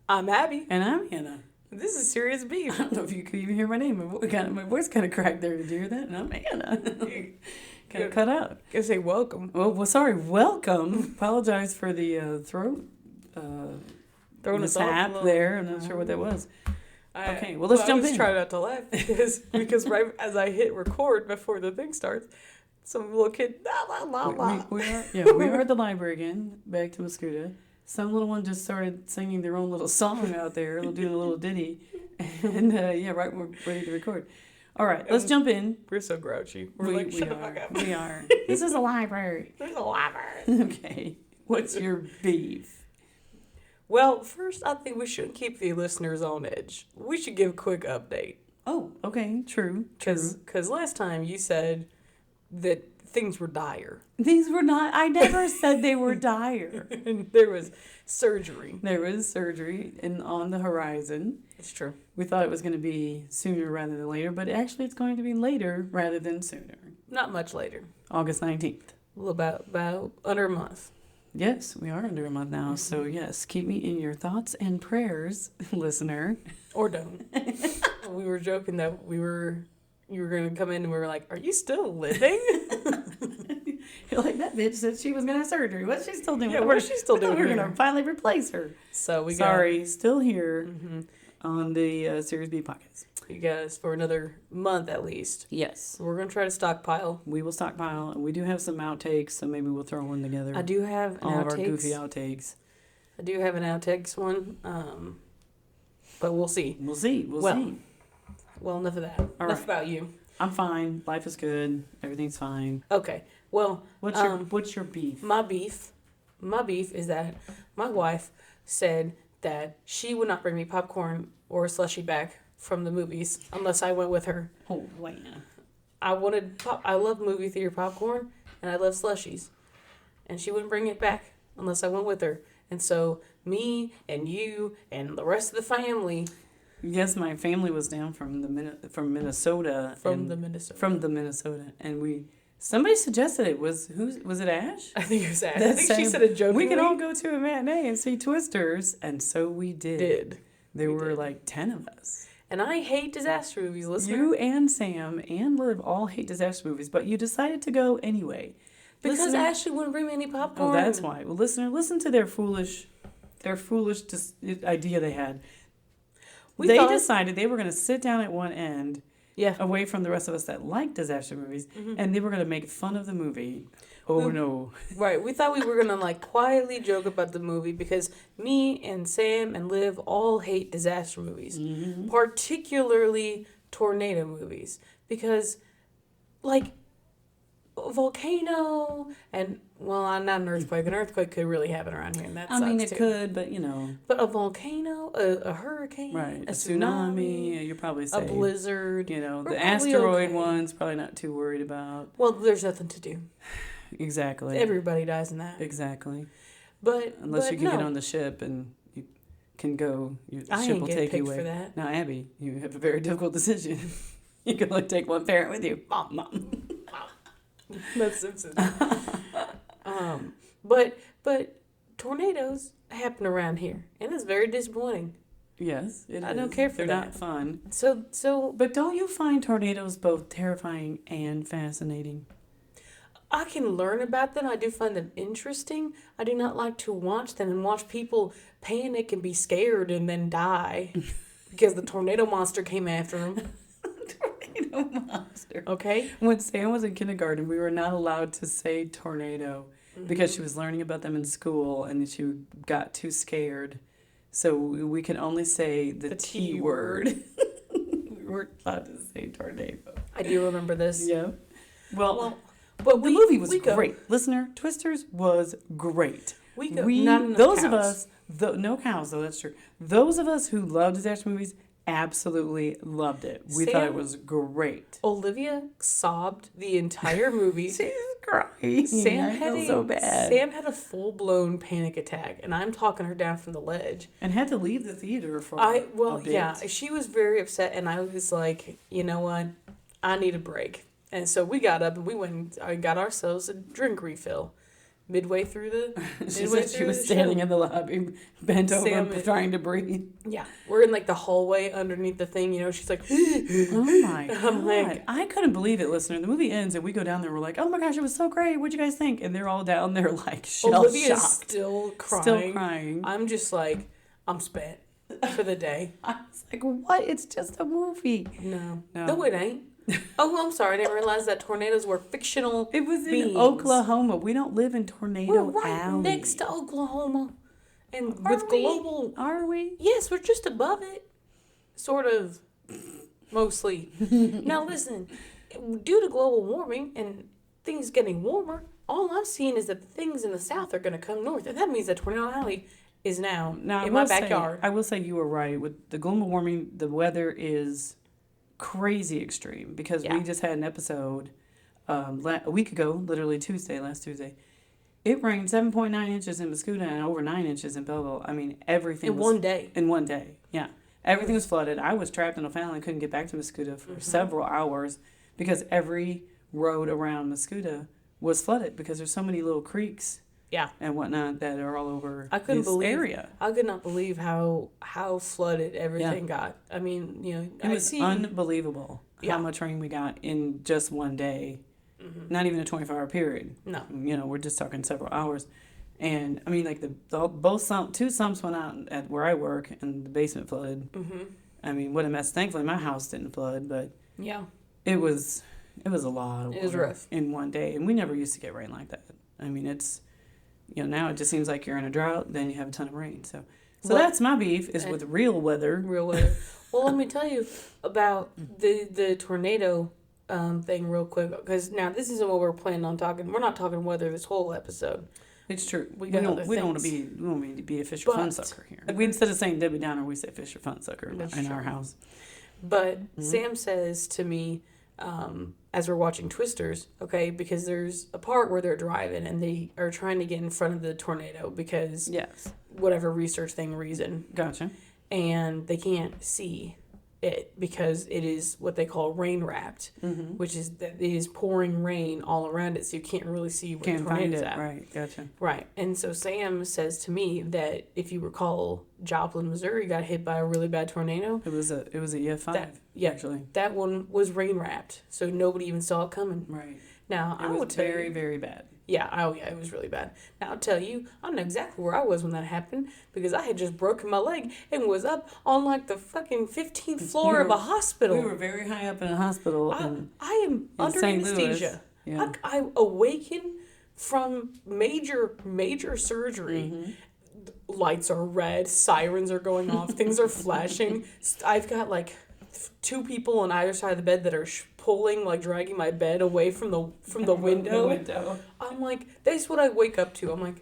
I'm Abby. And I'm Hannah. This is Serious I Beef. don't know if you could even hear my name. My voice kind of cracked there. Did you hear that? And I'm Hannah. Kind of cut out. I say welcome. Well, sorry. Welcome. Apologize for the throat Throwing us off a mishap little. there. I'm not sure what that was. Okay, well, let's I jump was in. trying not to laugh because right as I hit record before the thing starts, some little kid, la la la la. We are at the library again, back to Mascuda. Some little one just started singing their own little song out there, doing a little ditty. And right, we're ready to record. All right, let's jump in. We're so grouchy. We're shut the fuck up. We are. This is a library. There's a library. Okay. What's your beef? Well, first, I think we shouldn't keep the listeners on edge. We should give a quick update. Oh, okay. True. Because last time you said that things were dire. These were not, I never said they were dire. And there was surgery. There was surgery on the horizon. It's true. We thought it was going to be sooner rather than later, but actually it's going to be later rather than sooner. Not much later. August 19th. About under a month. Yes, we are under a month now. So, yes, keep me in your thoughts and prayers, listener. Or don't. We were joking that you were going to come in and we were like, are you still living? You're like, that bitch said she was going to have surgery. What's she still doing? Yeah, what is she still doing We're here? going to finally replace her. So we still here on the Series B podcast. You guys for another month at least. Yes. We're going to try to stockpile. We will stockpile, and we do have some outtakes, so maybe we'll throw one together. I do have an all of outtakes. our goofy outtakes. I do have an outtakes one, but we'll see. We'll see. We'll see. Well, enough of that. Enough about you. I'm fine. Life is good. Everything's fine. Okay. Well, what's your beef? My beef is that my wife said that she would not bring me popcorn or a slushie back from the movies unless I went with her. Oh, wow. I love movie theater popcorn and I love slushies, and she wouldn't bring it back unless I went with her. And so me and you and the rest of the family. Yes, my family was down from Minnesota. From the Minnesota, and somebody suggested it. Was it Ash? I think it was Ash. I think she said it jokingly. We could all go to a matinee and see Twisters, and so we did. There were like 10 of us. And I hate disaster movies, listener. You and Sam and Liv all hate disaster movies, but you decided to go anyway. Because Ashley wouldn't bring me any popcorn. Oh, that's why. Well, listener, listen to their foolish idea they had. They decided they were going to sit down at one end, away from the rest of us that like disaster movies, and they were going to make fun of the movie. No. Right. We thought we were going to quietly joke about the movie because me and Sam and Liv all hate disaster movies, particularly tornado movies, because volcano and not an earthquake. An earthquake could really happen around here, and that sucks I mean, it too. could, but But a volcano, a hurricane, right? A tsunami. You're probably safe. A blizzard. The asteroid one's probably not too worried about. Well, there's nothing to do. Exactly. Everybody dies in that. Exactly. But unless you can get on the ship and you can go, the ship will take you away. For that. Now, Abby, you have a very difficult decision. You can only take one parent with you. Mom. That's Simpsons. But tornadoes happen around here, and it's very disappointing. Yes, I don't care for They're that. not fun. So, but don't you find tornadoes both terrifying and fascinating? I can learn about them. I do find them interesting. I do not like to watch them and watch people panic and be scared and then die because the tornado monster came after them. Tornado monster. Okay. When Sam was in kindergarten, we were not allowed to say tornado because she was learning about them in school and she got too scared. So we could only say the T word. We weren't allowed to say tornado. I do remember this. Yeah. Well, but the movie was great. Listener, Twisters was great. Those of us, no cows though, that's true. Those of us who love disaster movies absolutely loved it. We thought it was great. Olivia sobbed the entire movie. She's crying. Sam had a full-blown panic attack, and I'm talking her down from the ledge. And had to leave the theater for a bit. Yeah, she was very upset, and I was like, you know what? I need a break. And so we got up and we went and got ourselves a drink refill. midway through She said she was standing in the lobby, bent over, Sam, trying to breathe. Yeah, we're in like the hallway underneath the thing. She's like, Oh my I'm God. like, I couldn't believe it, listener. The movie ends and we go down there. We're like, oh my gosh, it was so great. What'd you guys think? And they're all down there like Olivia's shell-shocked. still crying. Still crying. I'm just like, I'm spent for the day. I was like, what? It's just a movie. No, it ain't. Oh, I'm sorry. I didn't realize that tornadoes were fictional. It was beings. in Oklahoma. We don't live in Tornado We're right Alley. next to Oklahoma. And Are with we? global... Are we? Yes, we're just above it. Sort of. Mostly. Now, listen. Due to global warming and things getting warmer, all I'm seeing is that the things in the south are going to come north. And that means that Tornado Alley is now in my backyard. I will say you were right. With the global warming, the weather is crazy extreme because we just had an episode a week ago, literally last Tuesday. It rained 7.9 inches in Mascoutah and over 9 inches in Belleville. I mean, everything in one day. In one day, yeah. Everything was flooded. I was trapped in O'Fallon and couldn't get back to Mascoutah for several hours because every road around Mascoutah was flooded because there's so many little creeks and whatnot that are all over this area. I could not believe how flooded everything got. I mean, it was unbelievable how much rain we got in just one day. Not even a 24-hour period. No. We're just talking several hours. And I mean, like two sumps went out at where I work and the basement flooded. I mean, what a mess. Thankfully, my house didn't flood, but it was a lot of water. It was rough. In one day. And we never used to get rain like that. I mean, it's, now it just seems like you're in a drought, then you have a ton of rain. So that's my beef, is with real weather. Real weather. Well, let me tell you about the tornado thing real quick, because now this isn't what we're planning on talking. We're not talking weather this whole episode. It's true. We don't want to be a Fisher fun sucker here. We, instead of saying Debbie Downer, we say Fisher fun sucker in our house. But Sam says to me, as we're watching Twisters, okay, because there's a part where they're driving and they are trying to get in front of the tornado because whatever reason. Gotcha. And they can't see it because it is what they call rain wrapped, which is that it is pouring rain all around it, so you can't really see where the tornado's at. Right, gotcha. Right, and so Sam says to me that if you recall, Joplin, Missouri got hit by a really bad tornado. It was a EF5. Actually, that one was rain wrapped, so nobody even saw it coming. Right. Now it was very, very bad. Yeah, it was really bad. Now, I'll tell you, I know exactly where I was when that happened because I had just broken my leg and was up on like the fucking 15th floor of a hospital. We were very high up in a hospital. I am under anesthesia. Yeah. I awakened from major surgery. Lights are red, sirens are going off, things are flashing. I've got like two people on either side of the bed that are pulling, like dragging my bed away from the window. I'm like, that's what I wake up to. I'm like,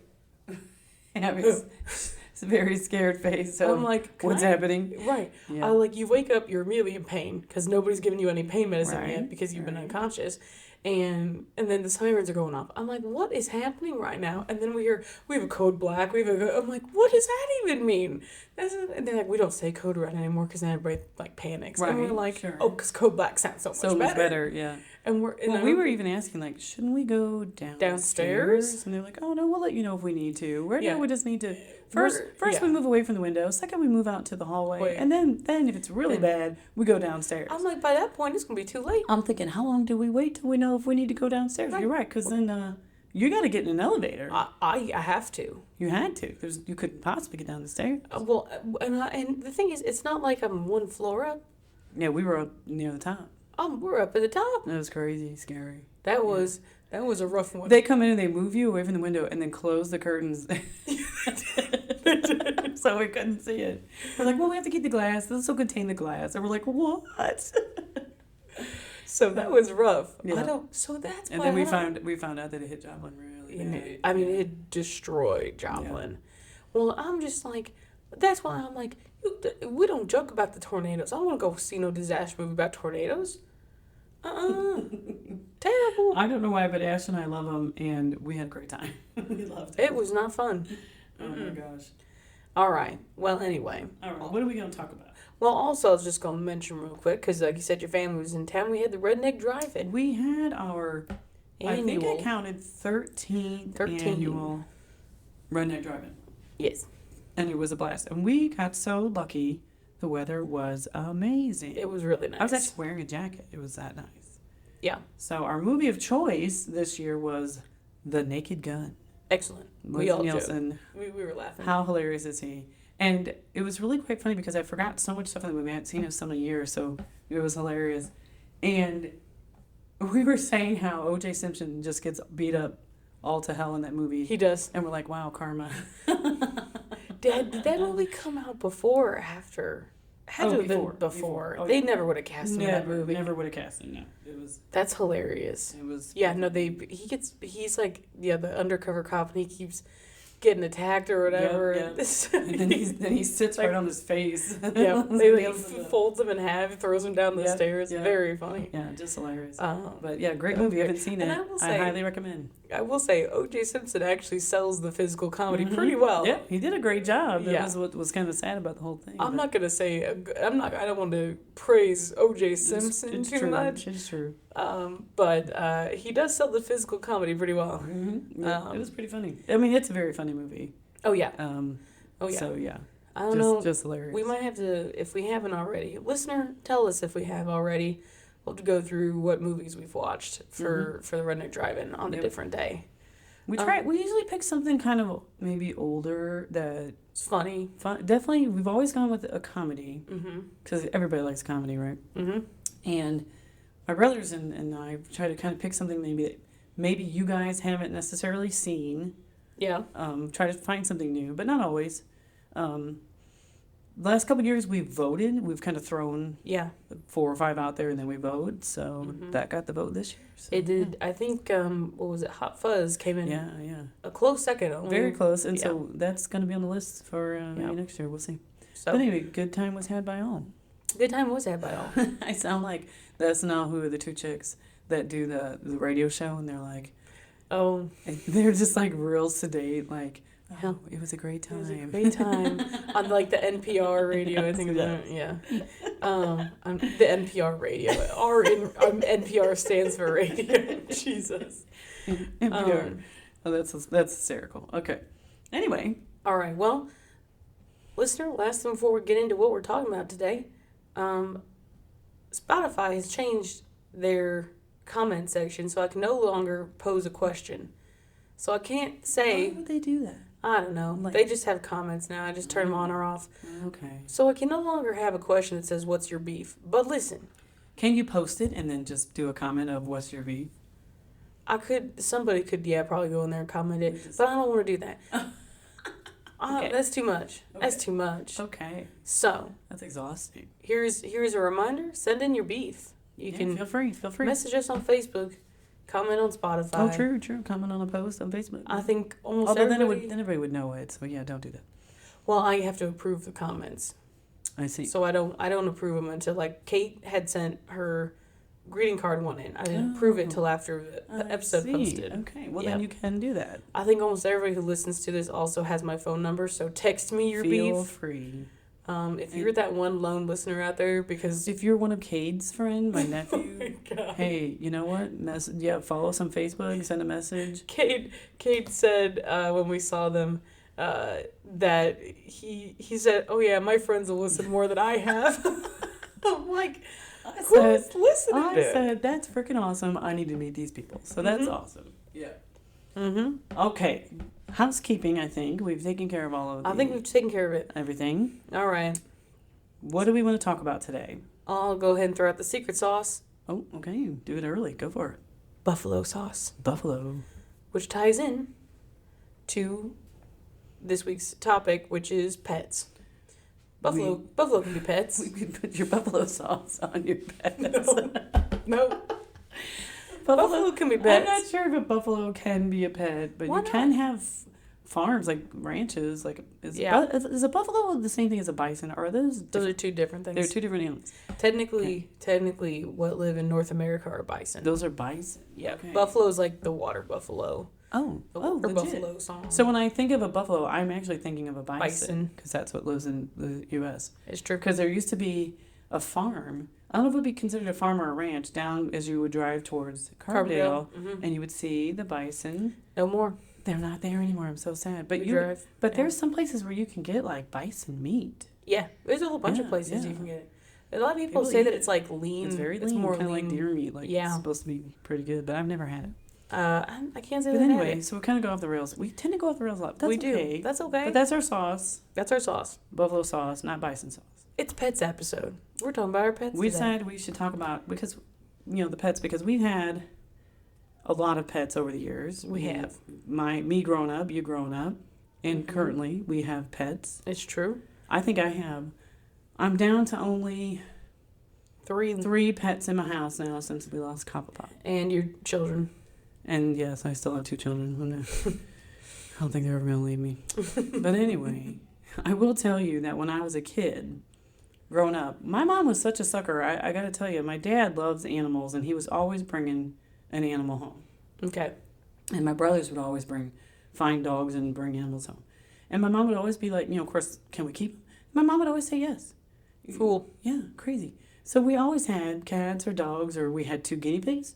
it's a very scared face. So I'm like, what's happening? Right. Yeah. You wake up, you're immediately in pain because nobody's giving you any pain medicine yet because you've been unconscious. And then the sirens are going off. I'm like, what is happening right now? And then we have a code black. I'm like, what does that even mean? And they're like, we don't say code red anymore because then everybody like panics. Right. And we're like, because code black sounds so much better. Yeah. And we were even asking, like, shouldn't we go downstairs? And they're like, oh no, we'll let you know if we need to. Right now we just need to first we move away from the window. Second, we move out to the hallway. And then if it's really bad, we go downstairs. I'm like, by that point, it's gonna be too late. I'm thinking, how long do we wait till we know if we need to go downstairs? Right. You're right, because then you got to get in an elevator. I have to. You had to. You couldn't possibly get down the stairs. And the thing is, it's not like I'm one floor up. Yeah, we were up near the top. We're up at the top. That was crazy, scary. That was a rough one. They come in and they move you away from the window and then close the curtains. So we couldn't see it. We're like, well, we have to keep the glass. This will contain the glass. And we're like, what? So that was rough. Yeah. So that's why. And then we found out that it hit Joplin really bad. I mean, it destroyed Joplin. Yeah. Well, I'm just like, that's why I'm like, we don't joke about the tornadoes. I don't want to go see no disaster movie about tornadoes. Terrible. I don't know why, but Ash and I love them, and we had a great time. We loved it. It was not fun. Oh my gosh. All right. Well, anyway. All right. What are we going to talk about? Well, also, I was just going to mention real quick, because like you said, your family was in town. We had the Redneck Drive-In. We had our I think I counted 13th 13. annual Redneck Drive-In. Yes. And it was a blast. And we got so lucky. The weather was amazing. It was really nice. I was actually wearing a jacket. It was that nice. Yeah. So our movie of choice this year was The Naked Gun. Excellent. We all Nielsen. We were laughing. How hilarious is he? And it was really quite funny because I forgot so much stuff in the movie. I hadn't seen it in so many years, so it was hilarious. And we were saying how O.J. Simpson just gets beat up all to hell in that movie. He does. And we're like, wow, karma. Did that movie come out before or after? Had to have been before. Oh, they yeah. never would have cast him in that movie. Never would have cast him. No, it was. That's hilarious. It was. Yeah, no, he's like the undercover cop, and he keeps getting attacked or whatever. Yeah. And then he sits right on his face. Yeah, he folds him in half, throws him down the stairs. Yeah. Very funny. Yeah, just hilarious. But yeah, great movie. I haven't seen it. I highly recommend. I will say, O.J. Simpson actually sells the physical comedy pretty well. Yeah, he did a great job. That was what was kind of sad about the whole thing. I'm not gonna say I don't want to praise O.J. Simpson too much. It's true. But he does sell the physical comedy pretty well. Mm-hmm. It was pretty funny. I mean, it's a very funny movie. Oh yeah. Yeah. So yeah. I don't know. Just hilarious. We might have to, if we haven't already. Listener, tell us if we have already. We'll have to go through what movies we've watched for the Redneck Drive-In on a different day. We usually pick something kind of maybe older that's funny. Definitely, we've always gone with a comedy because Mm-hmm. everybody likes comedy, right? Mm-hmm. And my brothers and I try to kind of pick something maybe you guys haven't necessarily seen. Yeah. Try to find something new, but not always. Last couple of years we've voted. We've kind of thrown 4 or 5 out there, and then we vote. So that got the vote this year. So, it did. I think what was it? Hot Fuzz came in. Yeah. A close second. Only. Very close, and so that's going to be on the list for maybe next year. We'll see. So, but anyway, good time was had by all. Good time was had by all. I sound like the SNL who are the 2 chicks that do the radio show, and they're like, they're just like real sedate, like. Oh, it was a great time. It was a great time on like the NPR radio. I think the NPR radio. NPR stands for radio. Jesus. NPR. That's hysterical. Okay. Anyway. All right. Well, listener, last thing before we get into what we're talking about today, Spotify has changed their comment section, so I can no longer pose a question. So I can't say. Why would they do that? I don't know. They just have comments now. I just turn them on or off. Okay. So I can no longer have a question that says, "What's your beef?" But listen. Can you post it and then just do a comment of "What's your beef"? Somebody could, probably go in there and comment it. But I don't want to do that. Okay. That's too much. Okay. That's too much. Okay. So. That's exhausting. Here's a reminder. Send in your beef. You can feel free. Message us on Facebook. Comment on Spotify. Oh, true. Comment on a post on Facebook. I think almost everybody... Then everybody would know it, so yeah, don't do that. Well, I have to approve the comments. I see. So I don't approve them until, like, Kate had sent her greeting card one in. I didn't approve it until after the episode posted. Okay, well then you can do that. I think almost everybody who listens to this also has my phone number, so text me your beef. Feel free. If you're that one lone listener out there, because if you're one of Cade's friend, my nephew, oh my hey, you know what? Follow us on Facebook, send a message. Cade said when we saw them that he said, "Oh yeah, my friends will listen more than I have." I'm like, who's listening? I said that's freaking awesome. I need to meet these people, so that's awesome. Yeah. Okay. Housekeeping, I think. We've taken care of all of I think we've taken care of it. Everything. All right. What do we want to talk about today? I'll go ahead and throw out the secret sauce. Oh, okay. Do it early. Go for it. Buffalo sauce. Buffalo. Which ties in to this week's topic, which is pets. Buffalo can be pets. We could put your buffalo sauce on your pets. No. Buffalo can be pets. I'm not sure if a buffalo can be a pet, but you can have farms, like ranches. Like is a buffalo the same thing as a bison? Or are those are 2 different things. They're 2 different animals. Technically, what live in North America are bison. Those are bison. Yeah, okay. Buffalo is like the water buffalo. Oh, buffalo song. So when I think of a buffalo, I'm actually thinking of a bison because that's what lives in the U.S. It's true. Because there used to be a farm I don't know if it would be considered a farm or a ranch, down as you would drive towards Carbondale, and you would see the bison. No more. They're not there anymore. I'm so sad. But Drive. there's some places where you can get like bison meat. Yeah, there's a whole bunch of places you can get it. A lot of people say that it's like lean. It's very lean. It's more kind of lean. like deer meat. Like it's supposed to be pretty good, but I've never had it. I can't say but that. Anyway, so we kind of go off the rails. We tend to go off the rails a lot. That's okay. That's okay. But that's our sauce. That's our sauce. Buffalo sauce, not bison sauce. It's pets episode. We're talking about our pets. We decided we should talk about the pets because we've had a lot of pets over the years. We have me growing up, you growing up, and currently we have pets. It's true. I think I'm down to only three pets in my house now since we lost Copperpot. And your children. And yes, I still have 2 children. I don't think they're ever going to leave me. But anyway, I will tell you that when I was a kid, growing up, my mom was such a sucker. I got to tell you, my dad loves animals, and he was always bringing an animal home. Okay. And my brothers would always find dogs and bring animals home. And my mom would always be like, of course, can we keep them? My mom would always say yes. Fool. Yeah, crazy. So we always had cats or dogs, or we had 2 guinea pigs,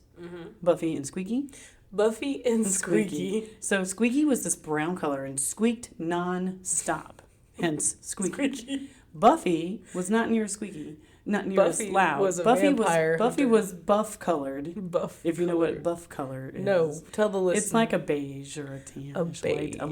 Buffy and Squeaky. Buffy and Squeaky. So Squeaky was this brown color and squeaked non-stop, hence Squeaky. Buffy was not near Squeaky, not near as loud. Was a vampire. Buffy was buff colored. Buff. If you know what buff color is. No, tell the listener. It's like a beige or a tan. A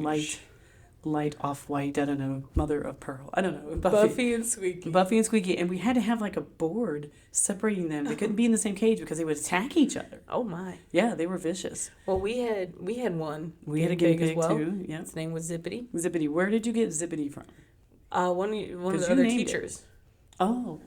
light off-white, I don't know, mother of pearl. I don't know. Buffy and Squeaky. Buffy and Squeaky. And we had to have like a board separating them. They couldn't be in the same cage because they would attack each other. Oh my. Yeah, they were vicious. Well, we had one. We had a guinea pig as well. Too. Yeah. Its name was Zippity. Zippity. Where did you get Zippity from? One of the other teachers. Oh.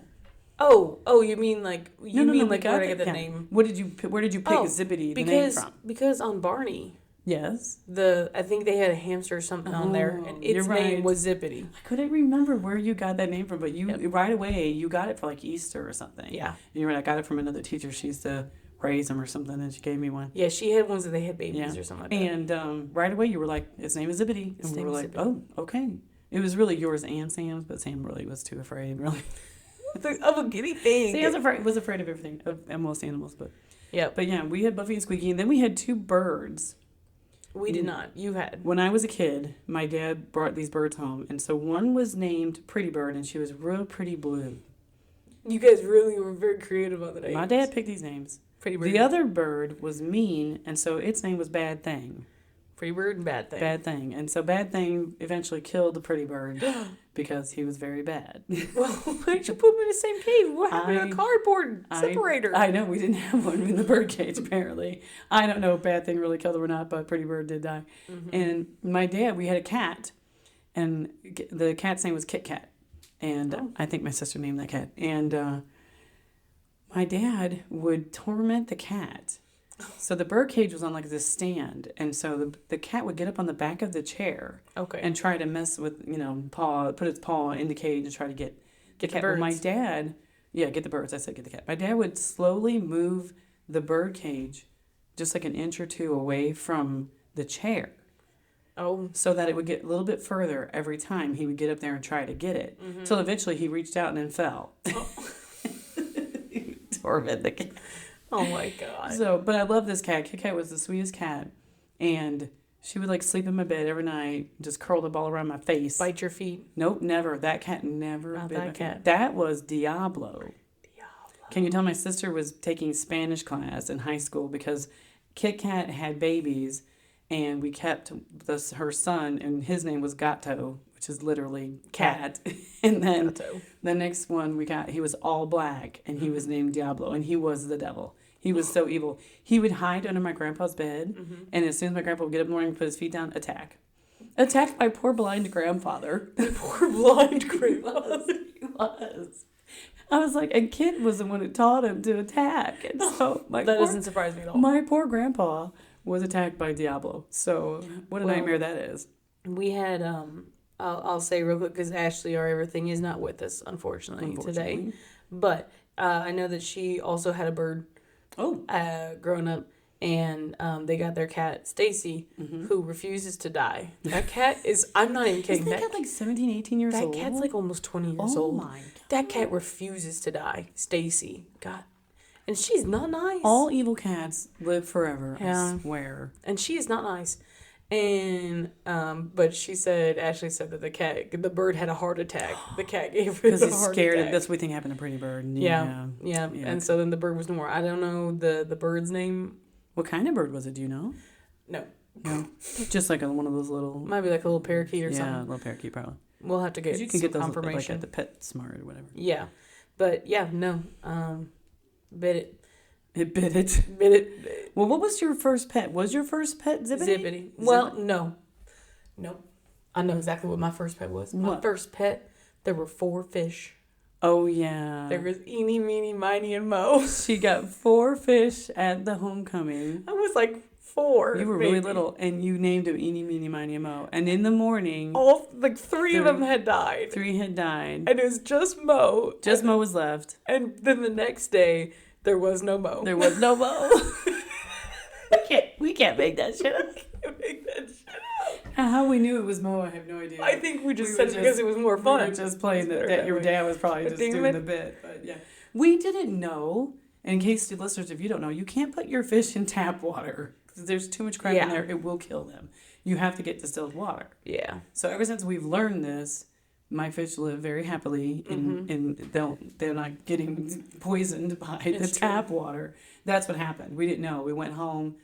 Oh, you mean like where did I get the name? Where did you pick Zippity the name from? Because on Barney. Yes. I think they had a hamster or something on there, and its name was Zippity. I couldn't remember where you got that name from, but right away you got it for like Easter or something. Yeah. And you were like, I got it from another teacher. She used to raise them or something, and she gave me one. Yeah, she had ones that they had babies or something like that. And right away you were like, its name is Zippity, and we were like, oh, okay. It was really yours and Sam's, but Sam really was too afraid, really. Of a guinea pig. Sam was afraid of everything, of most animals, but yeah. But yeah, we had Buffy and Squeaky, and then we had 2 birds. We did not. You had. When I was a kid, my dad brought these birds home, and so one was named Pretty Bird, and she was real pretty blue. You guys really were very creative on the names. My dad picked these names. Pretty Bird. The other bird was Mean, and so its name was Bad Thing. Pretty Bird and Bad Thing. Bad Thing. And so Bad Thing eventually killed the Pretty Bird because he was very bad. Well, why did you put him in the same cage? What happened to the cardboard separator? I know, we didn't have one in the bird cage, apparently. I don't know if Bad Thing really killed him or not, but Pretty Bird did die. Mm-hmm. And my dad, we had a cat, and the cat's name was Kit Kat. And I think my sister named that cat. And my dad would torment the cat. So the bird cage was on like this stand, and so the cat would get up on the back of the chair, and try to mess with put its paw in the cage and try to get the cat. Birds. Well, my dad, get the birds. I said get the cat. My dad would slowly move the bird cage, just like an inch or 2 away from the chair. Oh. So that it would get a little bit further every time he would get up there and try to get it. Mm-hmm. So eventually he reached out and then fell. Torment the cat. Oh my God. So, but I love this cat. Kit Kat was the sweetest cat. And she would like sleep in my bed every night, just curled up all around my face. Bite your feet? Nope, never. That cat never Not bit that my cat. feet. That was Diablo. Can you tell my sister was taking Spanish class in high school because Kit Kat had babies, and we kept her son, and his name was Gato, which is literally cat. And then the next one we got, he was all black, and he was named Diablo, and he was the devil. He was so evil. He would hide under my grandpa's bed, and as soon as my grandpa would get up in the morning and put his feet down, attack. Attacked my poor blind grandfather. Poor blind grandfather. He was. I was like, and Kit was the one who taught him to attack. And so doesn't surprise me at all. My poor grandpa was attacked by Diablo. So what a nightmare that is. We had, I'll say real quick, because Ashley, our everything, is not with us, unfortunately. Today. But I know that she also had a bird growing up. and they got their cat Stacy, Mm-hmm. who refuses to die. That cat is, I'm not even kidding. Isn't that cat like 17, 18 years that old? cat's like almost 20 years Oh old. my God. That cat refuses to die. Stacy. God. And she's not nice. All evil cats live forever, Yeah. I swear. And she is not nice. And but Ashley said that the bird had a heart attack. The cat gave her Because the he's heart scared. attack. That's what we think happened to Pretty Bird. Yeah. Yeah. And so then the bird was no more. I don't know the bird's name. What kind of bird was it? Do you know? No. No. Just like one of those little. Might be like a little parakeet or Yeah, something. a little parakeet probably. We'll have to get 'Cause you can some get those confirmation. like at the Pet Smart or whatever. Yeah. But yeah, no. Bit it. It bit it. Bit it. Well, what was your first pet? Was your first pet Zippity? Zippity. Well, no. Nope. I know exactly what my first pet was. My What? first pet, there were 4 fish. Oh, yeah. There was Eeny, Meeny, Miny, and Mo. She got 4 fish at the homecoming. I was like 4. You were maybe. really little, and you named them Eeny, Meeny, Miny, and Mo. And in the morning, All like 3 of them had died. 3 had died. And it was just Mo. Just Mo was left. And then the next day, there was no Mo. There was no Mo. we can't make that shit up. Make that shit up. How we knew it was Mo, I have no idea. I think we just We said were it because just- it was more fun. We were just playing Let's put it that that your way. dad was probably But just damn doing it. the bit. But yeah. We didn't know, and in case the listeners, if you don't know, you can't put your fish in tap water. Because there's too much crap in Yeah. there. It will kill them. You have to get distilled water. Yeah. So ever since we've learned this, my fish live very happily and they're not getting poisoned by the It's tap water. That's what happened. We didn't know. We went home,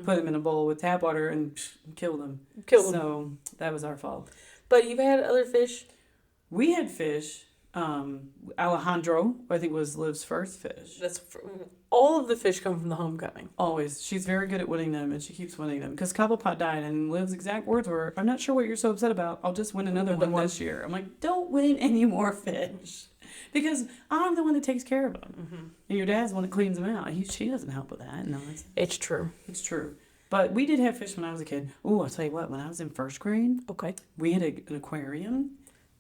put them in a bowl with tap water, and killed them. Killed them. So that was our fault. But you've had other fish? We had fish. Alejandro, I think, was Liv's first fish. All of the fish come from the homecoming. Always. She's very good at winning them, and she keeps winning them. Because Cobblepot died, and Liv's exact words were, "I'm not sure what you're so upset about. I'll just win another one this year." I'm like, don't win any more fish. Because I'm the one that takes care of them. And your dad's the one that cleans them out. She doesn't help with that. No, It's true. it's true. But we did have fish when I was a kid. Oh, I'll tell you what. When I was in first grade, Okay. we had an aquarium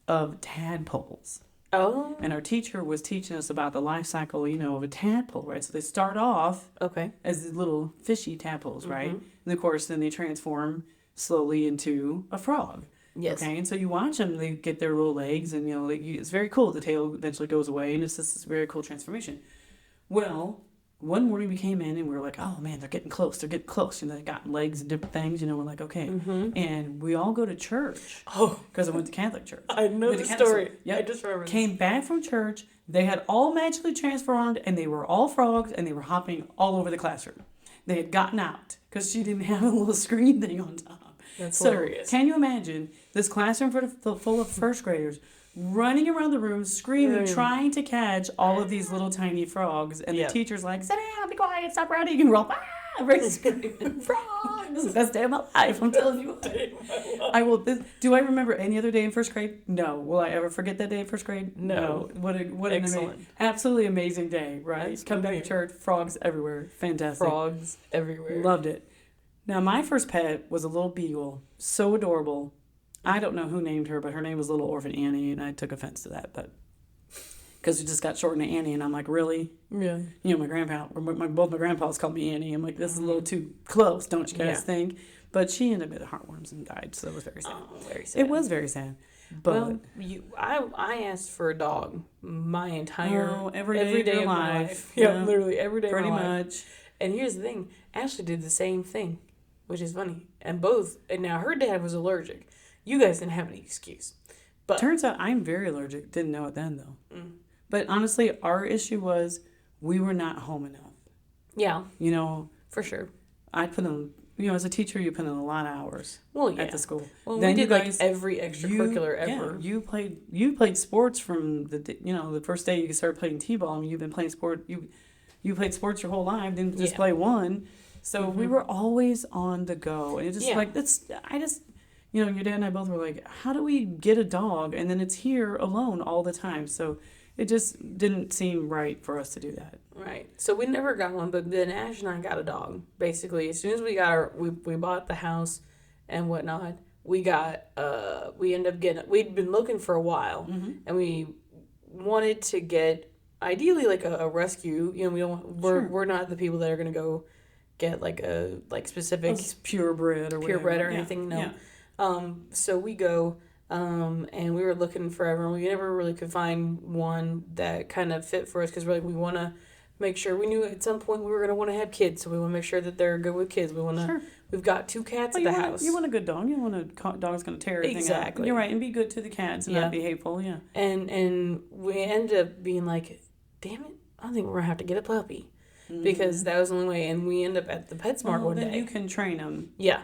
of tadpoles. Oh. And our teacher was teaching us about the life cycle, of a tadpole, right? So they start off Okay. as these little fishy tadpoles, right? And of course, then they transform slowly into a frog. Yes. Okay, and so you watch them; they get their little legs, and it's very cool. The tail eventually goes away, and it's just this very cool transformation. Well, one morning we came in and we were like, "Oh man, they're getting close! They're getting close!" They got legs and different things. We're like, "Okay." And we all go to church. Oh. Because I went to Catholic church. I know Went the to Catholic story. school. Yep. I just remember. Came back from church. They had all magically transformed, and they were all frogs, and they were hopping all over the classroom. They had gotten out because she didn't have a little screen thing on top. That's So, hilarious. can you imagine this classroom full of first graders running around the room, screaming, trying to catch all of these little tiny frogs, and Yeah. the teacher's like, "Sit down, be quiet, stop running," and we're all, everybody's screaming, "Frogs!" This is the best day of my life, I'm telling you. I will. Do I remember any other day in first grade? No. Will I ever forget that day in first grade? No. What an Excellent. absolutely amazing day, right? That's Come back to amazing. church, frogs everywhere, fantastic. Frogs everywhere. Loved it. Now, my first pet was a little beagle, so adorable. I don't know who named her, but her name was Little Orphan Annie, and I took offense to that, but because it just got shortened to Annie, and I'm like, really? Yeah. Both my grandpas called me Annie. I'm like, this is a little too close, don't you guys Yeah. think? But she ended up with heartworms and died, so it was very sad. Oh, very sad. It was very sad. But Well, I asked for a dog my entire every day of your my life. Yeah, Yeah. literally every day. pretty of my life. much. And here's the thing: Ashley did the same thing, which is funny. And now her dad was allergic. You guys didn't have any excuse. But Turns out I'm very allergic. Didn't know it then, though. Mm. But honestly, our issue was we were not home enough. yeah, for sure. I put in, as a teacher, you put in a lot of hours Well, yeah. at the school. Well, Then we you did like guys- every extracurricular ever. Yeah, you played sports from the first day you started playing t-ball. I mean, you've been playing sport. You played sports your whole life. Didn't just Yeah. play one. So we were always on the go, and it just your dad and I both were like, how do we get a dog and then it's here alone all the time? So it just didn't seem right for us to do that. Right. So we never got one, but then Ash and I got a dog. Basically, as soon as we got we bought the house and whatnot, we ended up getting, we'd been looking for a while, and we wanted to get, ideally like a rescue. We're not the people that are going to go get like a specific purebred or purebred whatever. or anything. No. Yeah. So we go, and we were looking forever, and we never really could find one that kind of fit for us because we're like, we want to make sure. We knew at some point we were going to want to have kids, so we want to make sure that they're good with kids. We want to. Sure. We've got 2 cats Well, at the house. You want a good dog. You want a dog that's going to tear everything up. Exactly. You're right, and be good to the cats and not be hateful. Yeah. And we ended up being like, damn it, I think we're gonna have to get a puppy, because that was the only way. And we end up at the PetSmart one then day. you can train them. Yeah.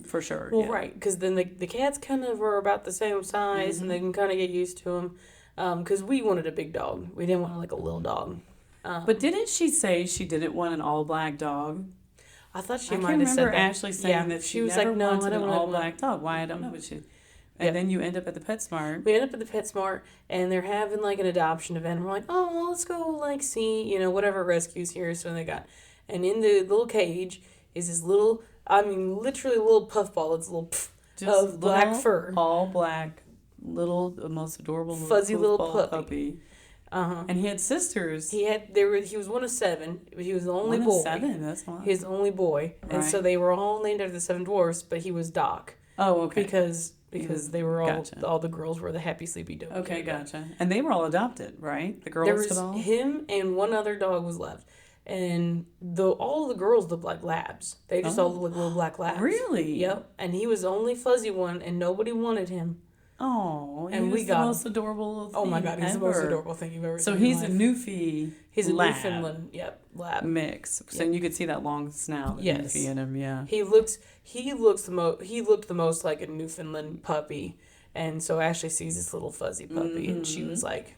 For sure. Well, yeah. right, because then the cats kind of are about the same size, and they can kind of get used to them. Because we wanted a big dog. We didn't want like a little dog. But didn't she say she didn't want an all black dog? I thought she I might can't have said remember that. Ashley saying that she was never like, no, wanted I don't an want all one. black dog. Why? I don't know. But and then you end up at the PetSmart. We end up at the PetSmart, and they're having like an adoption event. And we're like, oh, well, let's go like see, whatever rescues here. So they got, and in the little cage is this little, literally a little puffball. It's a little of black fur, all black, little, the most adorable fuzzy little puppy. And he had sisters. He was one of 7. He was the only one boy. Of 7. That's one. His only boy, and so they were all named after the 7 dwarfs. But he was Doc. Oh, okay. Because they were all the girls were the happy sleepy dog. Okay, gotcha. And they were all adopted, right? The girls there was could all. Him and one other dog was left, and all the girls looked like labs. They just all looked like little black labs. Really? Yep. And he was the only fuzzy one, and nobody wanted him. Oh, and we got the most adorable thing. Oh my God, he's the most adorable thing you've ever seen. So he's a Newfie. He's a lab. Newfoundland, lab mix. So you could see that long snout, Newfie in him. Yeah. He looked the most like a Newfoundland puppy, and so Ashley sees this little fuzzy puppy, and she was like,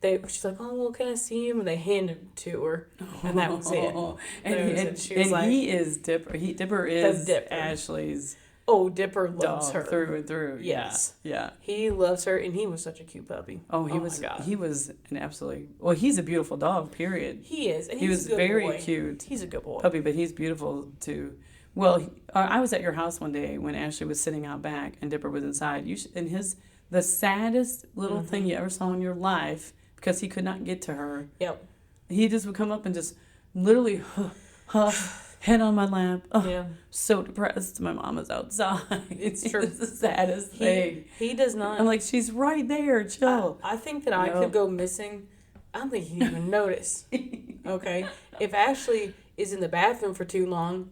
she's like, oh well, can I see him? And they handed him to her, and that was it. And he is Dipper. Dipper is Ashley's. Oh, Dipper loves her through and through. Yes, yeah. He loves her, and he was such a cute puppy. Oh, he was. He was an absolutely. Well, he's a beautiful dog. Period. He is. And he was a good very boy. cute. He's a good boy. Puppy, but he's beautiful too. Well, I was at your house one day when Ashley was sitting out back and Dipper was inside. The saddest little thing you ever saw in your life, because he could not get to her. Yep. He just would come up and just literally head on my lap. Oh, yeah. So depressed. My mom is outside. It's true. It's the saddest thing. He does not. I'm like, she's right there. Chill. I think that I could go missing. I don't think he'd even notice. Okay. If Ashley is in the bathroom for too long,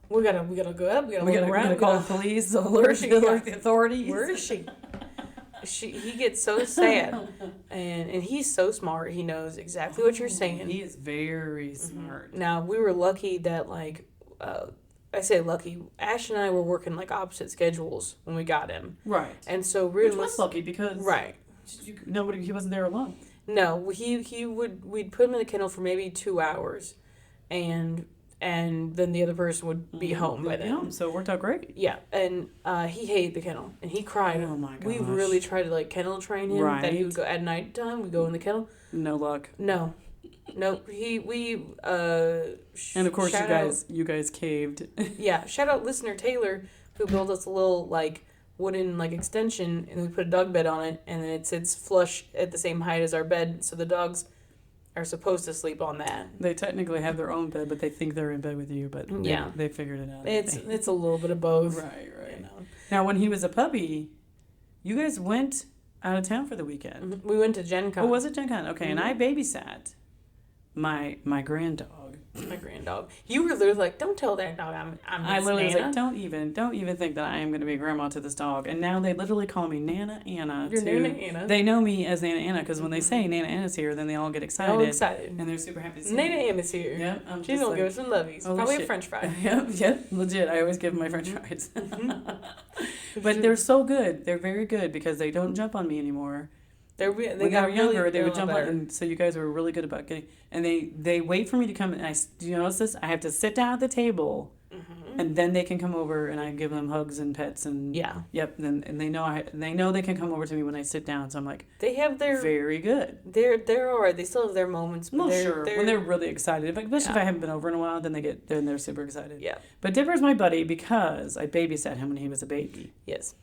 we gotta go up. We gotta call the police. Alert the authorities. Where is she? He gets so sad, and he's so smart. He knows exactly what you're saying. He is very smart. Now, we were lucky that I say lucky. Ash and I were working like opposite schedules when we got him. Right. And so which was lucky because he wasn't there alone. No, we'd put him in a kennel for maybe 2 hours, and then the other person would be home by then. So it worked out great. Yeah, and he hated the kennel, and he cried. Oh my gosh. We really tried to kennel train him. Right. That he would go at night time. We'd go in the kennel. No luck. No. Nope. And of course you guys caved. Yeah. Shout out listener Taylor, who built us a little wooden extension, and we put a dog bed on it, and it sits flush at the same height as our bed, so the dogs are supposed to sleep on that. They technically have their own bed, but they think they're in bed with you. But they figured it out. It's a little bit of both. Right. Now, when he was a puppy, you guys went out of town for the weekend. Mm-hmm. We went to Gen Con. Oh, was it Gen Con? Okay, and I babysat my grand dog. My grand dog. You were literally like, "Don't tell that dog I'm I literally Nana. was like, don't even think that I am going to be a grandma to this dog. And now they literally call me Nana Anna. You're Nana Anna. They know me as Nana Anna because when they say Nana Anna's here, then they all get excited. All excited. And they're super happy to see Nana me. Anna's here. Yep. She's going to give us some lovies. Probably a french fry. Yep. Legit. I always give them my french fries. But they're so good. They're very good because they don't jump on me anymore. When they were younger, they would jump on, and so you guys were really good about getting. And they wait for me to come. And do you notice this? I have to sit down at the table, and then they can come over, and I give them hugs and pets and yep. And they know they can come over to me when I sit down. So I'm like, they have their very good. They're all right. They still have their moments. But sure. When they're really excited, especially if I haven't been over in a while, then they're super excited. Yeah. But Dipper's my buddy because I babysat him when he was a baby. Yes.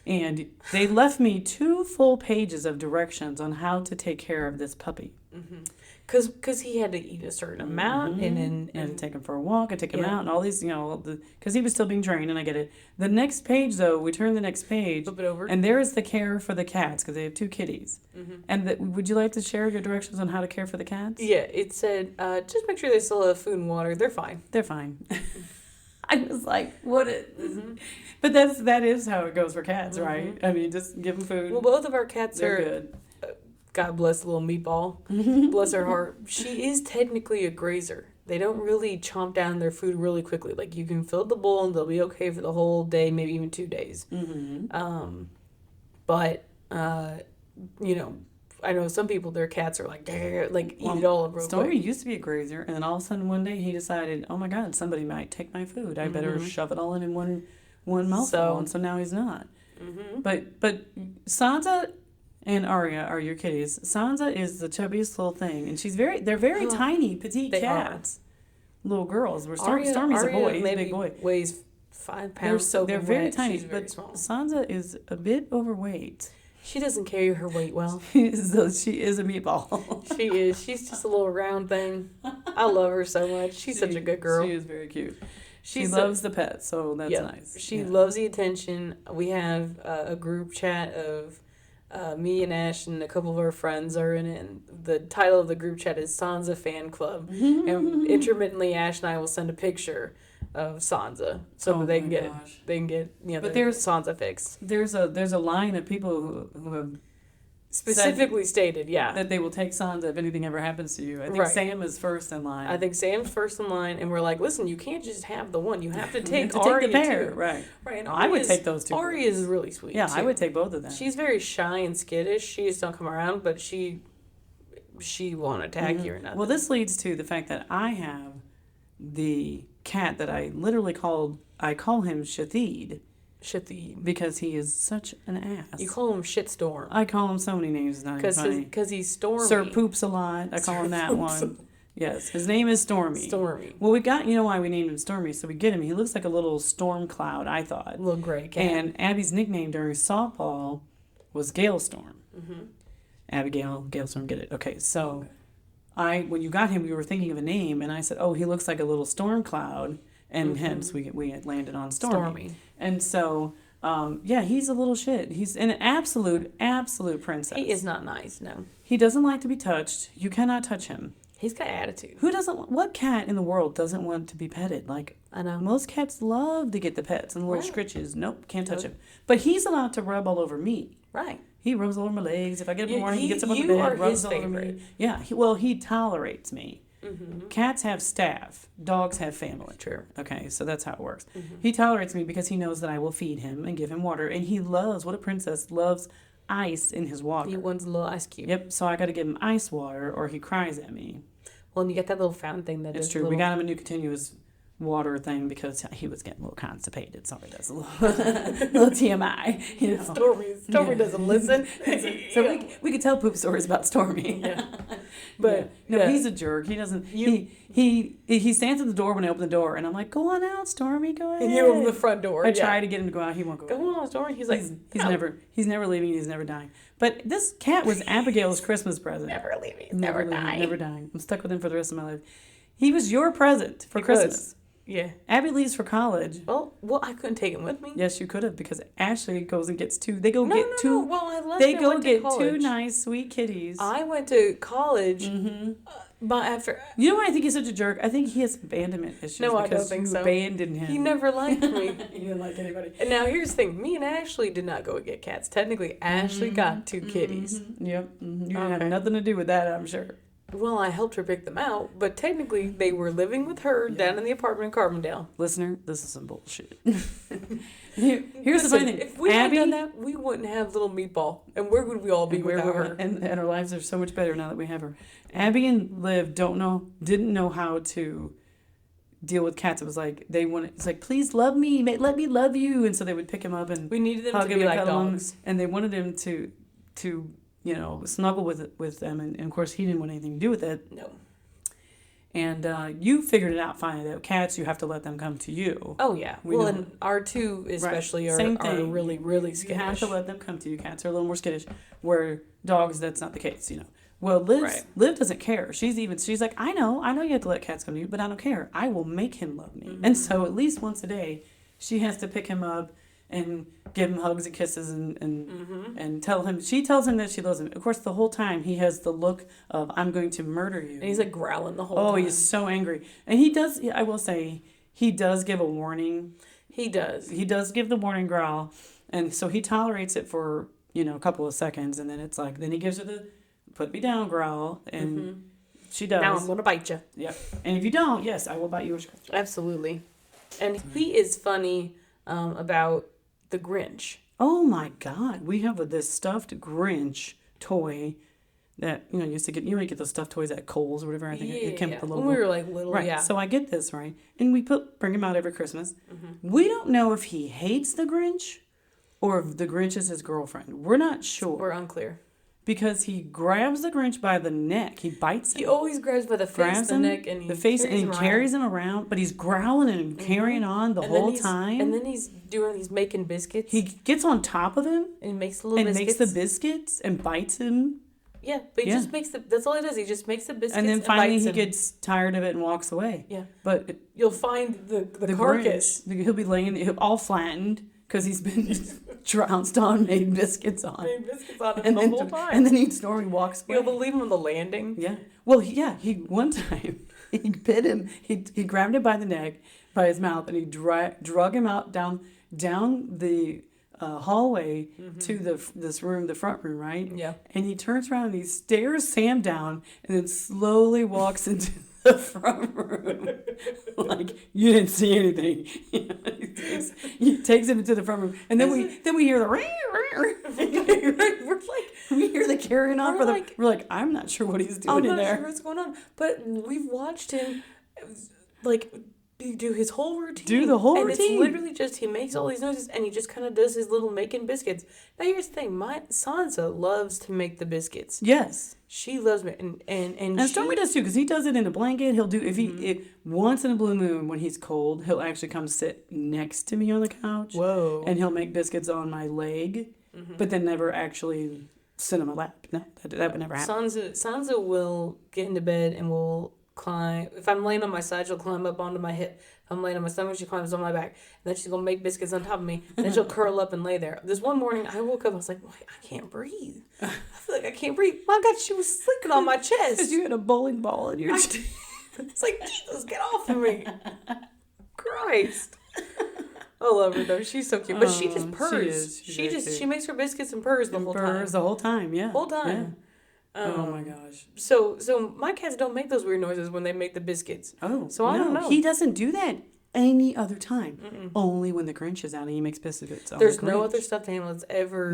And they left me 2 full pages of directions on how to take care of this puppy. Cause he had to eat a certain amount, and then I had to take him for a walk, I take him Yeah. out, and all these, because he was still being trained, and I get it. The next page, though, we turn the next page, flip it over. and there is the care for the cats, because they have 2 kitties. And would you like to share your directions on how to care for the cats? Yeah, it said just make sure they still have food and water. They're fine. They're fine. I was like, what is... But that is how it goes for cats, right? I mean, just give them food. Well, both of our cats They're are. good. God bless little meatball. Bless her heart. She is technically a grazer. They don't really chomp down their food really quickly. Like, you can fill the bowl and they'll be okay for the whole day, maybe even 2 days. But I know some people, their cats are like, eat it all up real Stormy quick. used to be a grazer, and then all of a sudden one day he decided, oh my God, somebody might take my food. I better shove it all in one mouthful. And so now he's not. But Sansa and Arya are your kitties. Sansa is the chubbiest little thing, and they're very tiny, petite They cats. Little girls. Stormy's Arya a boy. He's a maybe big boy. weighs 5 pounds. They're very tiny, She's very but small. Sansa is a bit overweight. She doesn't carry her weight well. So she is a meatball. She is. She's just a little round thing. I love her so much. She's such a good girl. She is very cute. She She loves the pets, so that's nice. She loves the attention. We have a group chat of me and Ash and a couple of our friends are in it. And the title of the group chat is Sansa Fan Club. And intermittently, Ash and I will send a picture of Sansa so that they can get But their there's Sansa fix. There's a line of people who have Specifically stated, that they will take Sansa if anything ever happens to you. I think Right. Sam is first in line. I think Sam's first in line, and we're like, listen, you can't just have the one. You have to You take have to Arya take the pair, too. right? Right. And I would Arya's- take those 2. Arya is really sweet. Yeah, too. I would take both of them. She's very shy and skittish. She just don't come around, but she won't attack you or nothing. Well, this leads to the fact that I have the cat that I literally call him Shathid Shathid. because he is such an ass. You call him Shitstorm. I call him so many names. It's not even funny. Because he's stormy. Sir Poops a lot. I call him that one. Yes, his name is Stormy. Stormy. Well, you know why we named him Stormy? So we get him. He looks like a little storm cloud, I thought. Little gray cat. And Abby's nickname during softball was Galestorm. Abigail, Galestorm, get it? Okay, so when you got him, we were thinking of a name, and I said, oh, he looks like a little storm cloud, and hence we landed on Stormy. And so, he's a little shit. He's an absolute princess. He is not nice, no. He doesn't like to be touched. You cannot touch him. He's got attitude. What cat in the world doesn't want to be petted? Like, I know. most cats love to get the pets and the little scritches. Nope, can't touch him. But he's allowed to rub all over me. Right. He rubs all over my legs. If I get up in the morning, he gets up on the you bed, are rubs his all over favorite. me. Yeah, he tolerates me. Cats have staff. Dogs have family. True. Okay, so that's how it works. He tolerates me because he knows that I will feed him and give him water. And he loves, what a princess, loves ice in his water. He wants a little ice cube. Yep, so I got to give him ice water or he cries at me. Well, and you get that little fountain thing that It's is true. little... We got him a new continuous water thing because he was getting a little constipated. Sorry, that's a little, little TMI. You know. Stormy doesn't listen. So we could tell poop stories about Stormy. Yeah. But he's a jerk. He doesn't. He stands at the door when I open the door, and I'm like, "Go on out, Stormy. Go ahead." And you open the front door. I try to get him to go out. He won't go. Go on, Stormy. He's like, He's never leaving. He's never dying. But this cat was Abigail's Christmas present. never leaving. Never Never leaving, dying. never dying. I'm stuck with him for the rest of my life. He was your present for Christmas. Yeah. Abby leaves for college. Well, I couldn't take him with me. Yes, you could have because Ashley goes and gets 2. They go No, get no, 2. no. Well, I left They and go went to get 2 college. nice, sweet kitties. I went to college, but after... You know why I think he's such a jerk? I think he has abandonment issues. No, I don't because think you so. abandoned him. He never liked me. He didn't like anybody. And now here's the thing. Me and Ashley did not go get cats. Technically, Ashley got 2 kitties. Yep. You didn't have Okay. nothing to do with that, I'm sure. Well, I helped her pick them out, but technically they were living with her down in the apartment in Carbondale. Listener, this is some bullshit. Here's the Listen, funny thing. if we Abby, had done that, we wouldn't have little meatball. And where would we all be where without we're her? and our lives are so much better now that we have her. Abby and Liv didn't know how to deal with cats. It was like it's like, please love me, let me love you, and so they would pick him up and We needed them hug to him be and like cuddle him, dogs. and they wanted him to snuggle with them, and of course he didn't want anything to do with it. No. And you figured it out finally that cats, you have to let them come to you. Oh yeah. Well, and our two especially Same are thing. really really You skittish. have to let them come to you. Cats are a little more skittish. Where dogs, that's not the case, you know. Well, Right. Liv doesn't care. She's like, I know you have to let cats come to you, but I don't care. I will make him love me. And so at least once a day, she has to pick him up and give him hugs and kisses and tell him. She tells him that she loves him. Of course, the whole time he has the look of I'm going to murder you. And he's like growling the whole Oh, time. he's so angry. And he does. I will say he does give a warning. He does. He does give the warning growl, and so he tolerates it for a couple of seconds, and then it's like then he gives her the put me down growl, and she does. Now I'm gonna bite you. Yep. And if you don't, yes, I will bite you. Absolutely. And he is funny about the Grinch. Oh my God, we have this stuffed Grinch toy that you used to get. You get those stuffed toys at Kohl's or whatever. I think it came with the logo. When we were like little, Right. yeah. So I get this, right? And we bring him out every Christmas. We don't know if he hates the Grinch or if the Grinch is his girlfriend. We're not sure. We're unclear. Because he grabs the Grinch by the neck. He bites him. He always grabs by the face, the neck, and he carries him around, but he's growling and carrying on the whole time. And then he's making biscuits. He gets on top of him and makes the little biscuits. Makes the biscuits and bites him. Yeah, but he just makes that's all he does. He just makes the biscuits and then finally bites he him. gets tired of it and walks away. Yeah. But you'll find the carcass. Grinch, he'll be laying all flattened because he's been trounced on, made biscuits on. Made biscuits on him the whole time. And then he'd snore and walks away. You'll leave him on the landing. Yeah. Well, one time he bit him. He grabbed him by the neck, by his mouth, and he drug him out down the hallway to this room, the front room, right? Yeah. And he turns around and he stares Sam down and then slowly walks into the front room. Like, you didn't see anything. He takes him into the front room. And then we hear the we're like, we hear the carrying on for the, we're like, I'm not sure what he's doing in there. I'm not sure what's going on. But we've watched him, like, do his whole routine. And routine. It's literally just, he makes all these noises and he just kind of does his little making biscuits. Now, here's the thing. Sansa loves to make the biscuits. Yes. She loves it. And Stormy does too, because he does it in a blanket. He'll do, if once in a blue moon when he's cold, he'll actually come sit next to me on the couch. Whoa. And he'll make biscuits on my leg, but then never actually sit on my lap. No, that would never happen. Sansa will get into bed and will climb. If I'm laying on my side, she'll climb up onto my hip. If I'm laying on my stomach, she climbs on my back. And then she's going to make biscuits on top of me. And then she'll curl up and lay there. This one morning, I woke up, I was like, I can't breathe. I feel like I can't breathe. My God, she was sleeping on my chest. Because you had a bowling ball in your chest. It's like, Jesus, get off of me. Christ. I love her, though. She's so cute. But she just purrs. She makes her biscuits and purs the whole time. Purrs the whole time, yeah. Whole time. Yeah. Oh my gosh. So my cats don't make those weird noises when they make the biscuits. Oh. So I don't know. He doesn't do that any other time. Only when the Grinch is out and he makes biscuits. There's no other stuffed animal that's ever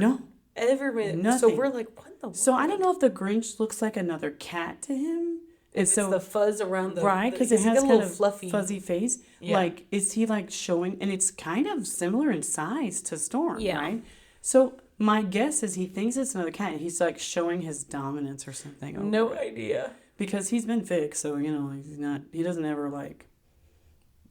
made. Nothing. So we're like, what the world? So I don't know if the Grinch looks like another cat to him. It's the fuzz around the right, because it has a kind little of fluffy fuzzy face. Yeah. Like, is he like showing? And it's kind of similar in size to Storm, Yeah. right? So my guess is he thinks it's another cat. And he's like showing his dominance or something. No idea. Because he's been fixed, so he's not. He doesn't ever like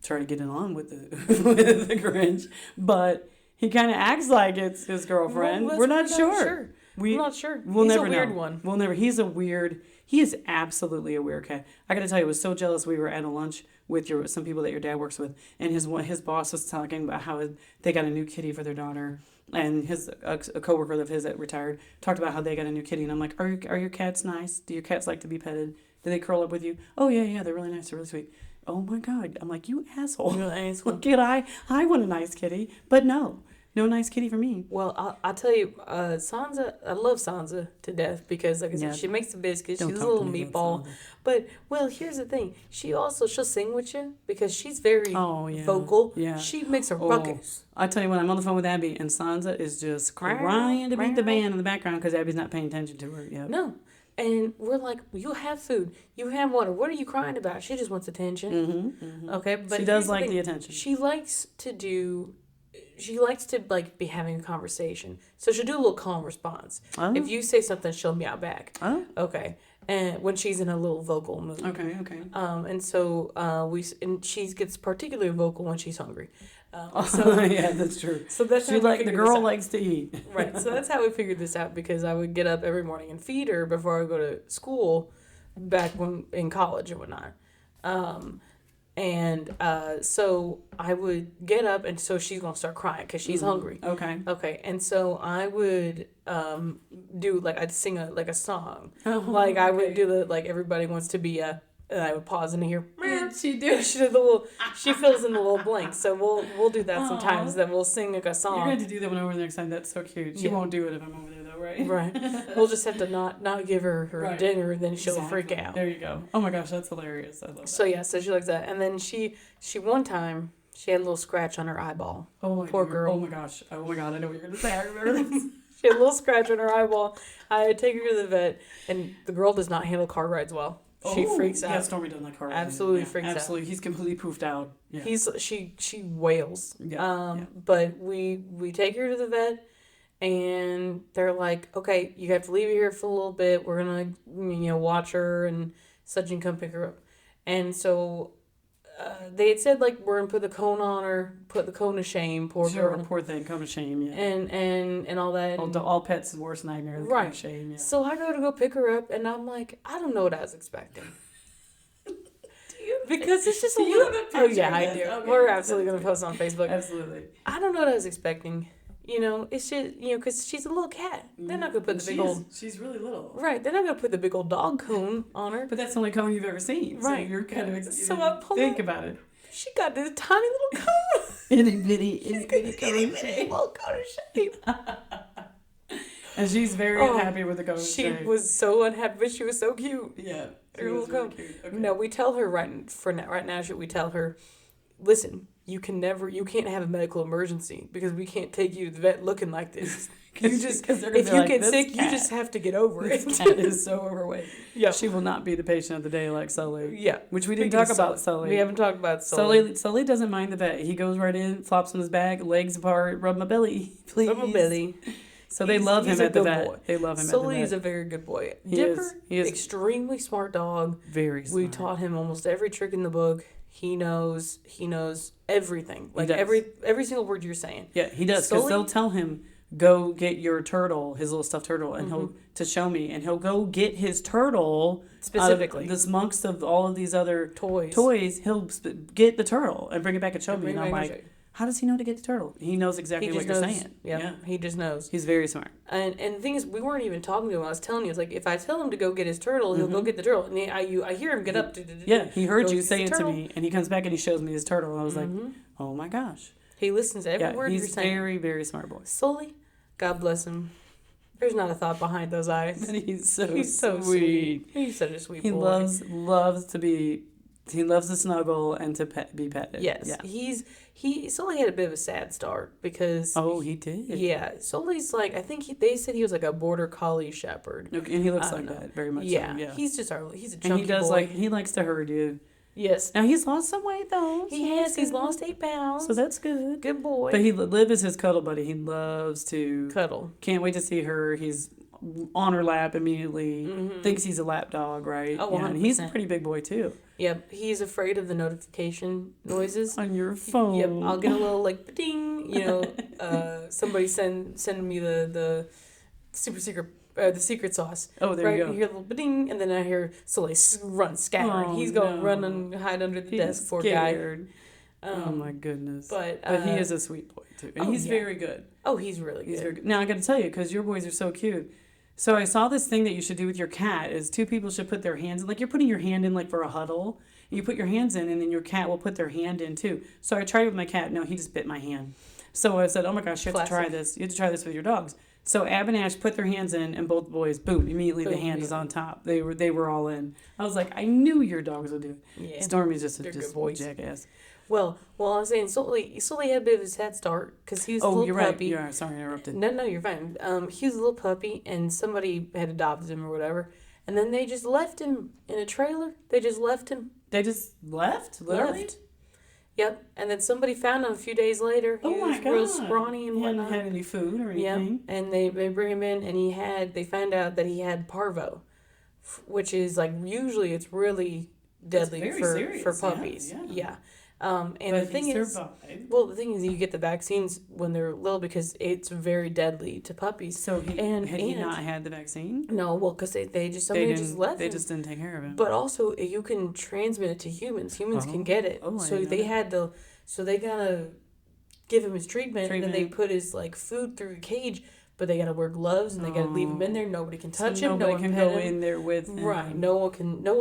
try to get it on with the with the Grinch, but he kind of acts like it's his girlfriend. Well, we're not sure. I'm not sure. We'll He's never a weird know. one. We'll never. He's a weird. He is absolutely a weird cat. I got to tell you, I was so jealous. We were at a lunch with some people that your dad works with, and his boss was talking about how they got a new kitty for their daughter, and a coworker of his that retired talked about how they got a new kitty, and I'm like, are your cats nice? Do your cats like to be petted? Do they curl up with you? Oh yeah, they're really nice. They're really sweet. Oh my God, I'm like, you asshole. You're an asshole. Kid, I want a nice kitty, but no nice kitty for me. Well, I'll tell you, Sansa, I love Sansa to death because, like I said, she makes the biscuits. She's a little meatball. But, here's the thing. She'll sing with you because she's very vocal. Yeah. She makes a ruckus. I tell you what, I'm on the phone with Abby, and Sansa is just crying to beat the band in the background because Abby's not paying attention to her. Yep. No. And we're like, you have food. You have water. What are you crying about? She just wants attention. Mm-hmm. Okay? But she does like the attention. She likes to do she likes to like be having a conversation, so she'll do a little calm response. Oh. If you say something, she'll meow back. Oh. Okay, and when she's in a little vocal mood. Okay. And so she gets particularly vocal when she's hungry. So yeah, that's true. So that's she how we like the figured girl this out. likes to eat. Right. So that's how we figured this out, because I would get up every morning and feed her before I go to school, back when in college and whatnot. So I would get up, and so she's gonna start crying because she's hungry. Okay. Okay, and so I would do like I'd sing a song, Oh, like I would do the like everybody wants to be a, and I would pause and hear. She do. She did the little. She fills in the little blanks. So we'll do that sometimes. Aw. Then we'll sing like a You're song. going to do that when I'm over there next time. That's so cute. She Yeah. won't do it if I'm over there though, right? Right. We'll just have to not give her Right. dinner, then she'll Exactly. freak out. There you go. Oh my gosh, that's hilarious. I love that. So yeah, so she likes that. And then she one time she had a little scratch on her eyeball. Oh my Poor girl. Oh my gosh. Oh my god, I know what you're going to say. I remember this. She had a little scratch on her eyeball. I had to take her to the vet, and the girl does not handle car rides well. She freaks out. Yeah, Stormy doesn't like car riding. Absolutely freaks out. Absolutely. He's completely poofed out. Yeah. She wails. Yeah. But we take her to the vet, and they're like, okay, you have to leave her here for a little bit. We're gonna watch her, and such, and come pick her up. And so they had said like we're gonna put the cone on her, put the cone to shame, poor Sure, girl, poor thing. Come to shame, yeah. and all that. All pets' worst nightmare. Right. Come to shame, yeah. So I go pick her up, and I'm like, I don't know what I was expecting. Because it's just a Do you little. have a Oh picture yeah, of I this? do. Okay. We're absolutely gonna post on Facebook. Absolutely. I don't know what I was expecting. It's just because she's a little cat. They're not gonna put the big old. She's really little. Right, they're not gonna put the big old dog cone on her. But that's the only cone you've ever seen. Right. So you're kind of So I pull think up- about it. She got this tiny little cone. Itty bitty little cone shape. And she's very Oh, unhappy with the cone She shape. was so unhappy, but she was so cute. Yeah. She Her was little really cone. cute. Okay. No, we tell her right now. We tell her, listen, you can't have a medical emergency because we can't take you to the vet looking like this. You just, Because they're gonna if be you like, get "This sick, you cat- just have to get over This it. cat is so overweight. Yeah. She will not be the patient of the day like Sully. Yeah. Which we didn't Speaking talk of about Sully. We haven't talked about Sully. Sully doesn't mind the vet. He goes right in, flops on his back, legs apart, rub my belly, please. Rub my belly. So they love He's him a at the good vet. boy. They love him Sully at is the a vet. very good boy. He Dipper, is. He is. extremely smart dog. Very smart. We taught him almost every trick in the book. He knows everything. Like does. every single word you're saying. Yeah, he does. Because Sully- they'll tell him, go get your turtle, his little stuffed turtle, and Mm-hmm. he'll to show me, and he'll go get his turtle Specifically. this amongst of all of these other Toys. He'll get the turtle and bring it back and show And me, bring and it I'm back and like, show you. how does he know to get the turtle? He knows exactly He what just you're knows. saying. Yeah, he just knows. He's very smart. And the thing is, we weren't even talking to him. I was telling you, it's like if I tell him to go get his turtle, he'll go get the turtle. And I hear him get up. Yeah, he heard Go you get say the it to turtle. me, and he comes back and he shows me his turtle, and I was like, oh my gosh. He listens to every Yeah, word you're he's saying. very, very smart boy. Sully, God bless him. There's not a thought behind those eyes. And he's so so sweet. He's such a sweet He boy. loves to snuggle and to be petted. Yes, Yeah. Sully had a bit of a sad start because He did. yeah, Sully's like I think they said he was like a border collie shepherd. Okay, and he looks I like don't know. that very much. Yeah, so, yeah. he's a chunky And he does boy. he likes to herd you. Yes, Now he's lost some weight though. he so has. that's He's good. lost 8 pounds. So that's good. Good boy. But Liv is his cuddle buddy. He loves to Cuddle. Can't wait to see her. He's on her lap immediately. Thinks he's a lap dog, right? Oh, yeah, and he's a 100%. pretty big boy too. Yep, he's afraid of the notification noises. On your phone. Yep, I'll get a little like ding. Somebody send me the super secret. The secret sauce. Oh, there right? you go. You hear a little ding, and then I hear Sully run scattering. Oh, He's going no. run and hide under the He's desk, poor guy. scared. Oh my goodness. But he is a sweet boy too, and oh, he's yeah. very good. Oh, he's really He's good. very good. Now I got to tell you, because your boys are so cute. So I saw this thing that you should do with your cat is 2 people should put their hands in, like you're putting your hand in like for a huddle. You put your hands in, and then your cat will put their hand in too. So I tried it with my cat. No, he just bit my hand. So I said, oh my gosh, you have to try Classic. this. You have to try this with your dogs. So Ab and Ash put their hands in, and both boys, boom, immediately the Boom, hand is yeah. on top. They were all in. I was like, I knew your dogs would do it. Yeah. Stormy's just They're a good boys. jackass. Well, I was saying Sully had a bit of a sad start because he was a Oh, little you're puppy. right. You're sorry, I interrupted. No, you're fine. He was a little puppy, and somebody had adopted him or whatever, and then they just left him in a trailer. They just left him. They just left? Literally? Left. Yep. And then somebody found him a few days later. He Oh my was real God. scrawny and He hadn't whatnot. had any food or Yep. anything. And they bring him in, and they found out that he had parvo, which is like usually it's really deadly very for serious. puppies. Yeah. Yeah. And But the thing he is, survived. well, the thing is, you get the vaccines when they're little because it's very deadly to puppies. So had he not had the vaccine? No, well, because they just somebody just left They him. just didn't take care of him. But also, you can transmit it to humans. Humans can get it. Oh, I So didn't they know had to. So they gotta give him his treatment, and then they Treatment. put his like food through a cage. But they gotta wear gloves, and they gotta leave him in there. Nobody can touch him. No Nobody one can pet go him. in there with him. Right. No one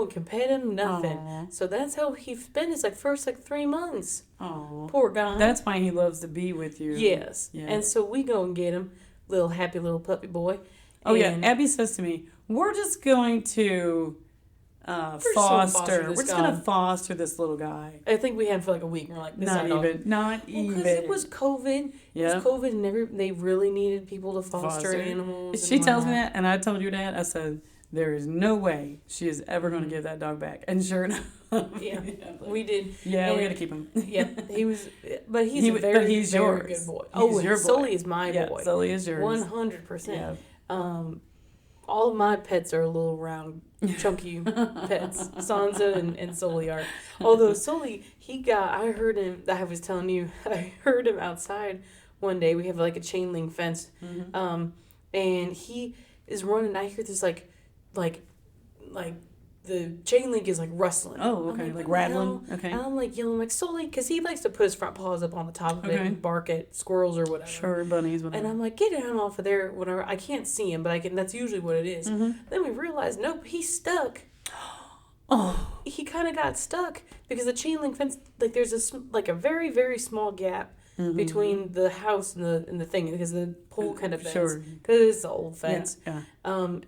can pet him. Nothing. Aw. So that's how he spent his first 3 months. Oh, Poor guy. that's why he loves to be with you. Yes. Yeah. And so we go and get him, little happy little puppy boy. Oh yeah, And Abby says to me, "We're just going to just gonna foster We're this just guy." gonna foster this little guy." I think we had him for like a week. And we're like, this Not is our dog. even. Not Well, even. because it was COVID. Yeah. It was COVID, and they really needed people to foster animals. She and tells me whatnot. that, and I told your dad. I said, "There is no way she is ever going to give that dog back." And sure enough, Yeah, we did. yeah, we And- got to keep him. Yeah, he was, but he's He a was- very, but he's very yours. good boy. He's Oh, your boy. Sully is my Yeah, boy. Sully is yours. 100%. Yeah. All of my pets are little round, chunky pets. Sansa and Sully are. Although Sully, I heard him, I was telling you, I heard him outside one day. We have like a chain link fence. Mm-hmm. And he is running. I hear this like the chain link is like rustling. Oh, I'm okay, "What like the rattling. hell?" Okay. And I'm like yelling like Sully, because he likes to put his front paws up on the top of it Okay. and bark at squirrels or whatever. Sure, bunnies. Whatever. And I'm like, get him off of there. Whenever I can't see him, but I can. That's usually what it is. Mm-hmm. Then we realized, nope, he's stuck. Oh. He kind of got stuck because the chain link fence, like there's a very very small gap Mm-hmm. between the house and the thing, because the pole kind of bends. Sure. Because it's an old fence. Yeah.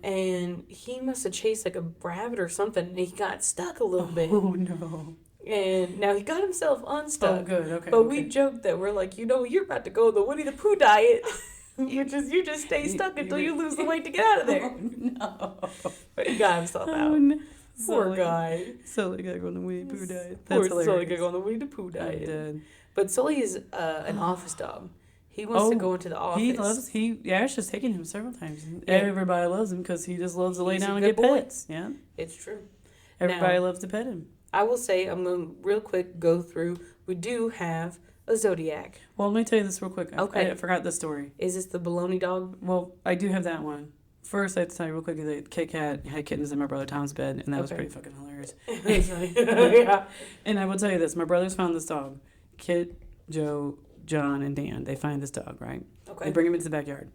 And he must have chased like a rabbit or something, and he got stuck a little bit. Oh no. And now he got himself unstuck. Oh, good. Okay. But okay. we joked that we're like, you're about to go on the Winnie the Pooh diet. You just stay stuck until you lose the weight to get out of there. Oh, no. But he got himself Oh, out. no. Poor Sully. guy. Sully got to go on the Winnie the Pooh diet. Poor That's Sully hilarious. could go on the Winnie the Pooh I'm diet. dead. But Sully is an office dog. He wants to go into the office. Ash has taken him several times. Yeah. Everybody loves him because he just loves to lay He's a down and good get boy. pets. Yeah. It's true. Everybody Now- loves to pet him. I will say, I'm going to real quick go through. We do have a Zodiac. Well, let me tell you this real quick. Okay. I forgot the story. Is this the baloney dog? Well, I do have that one. First, I have to tell you real quick that Kit Kat had kittens in my brother Tom's bed, and that was Okay. pretty fucking hilarious. Yeah. And I will tell you this: my brothers found this dog. Kit, Joe, John, and Dan. They find this dog, right? Okay. They bring him into the backyard.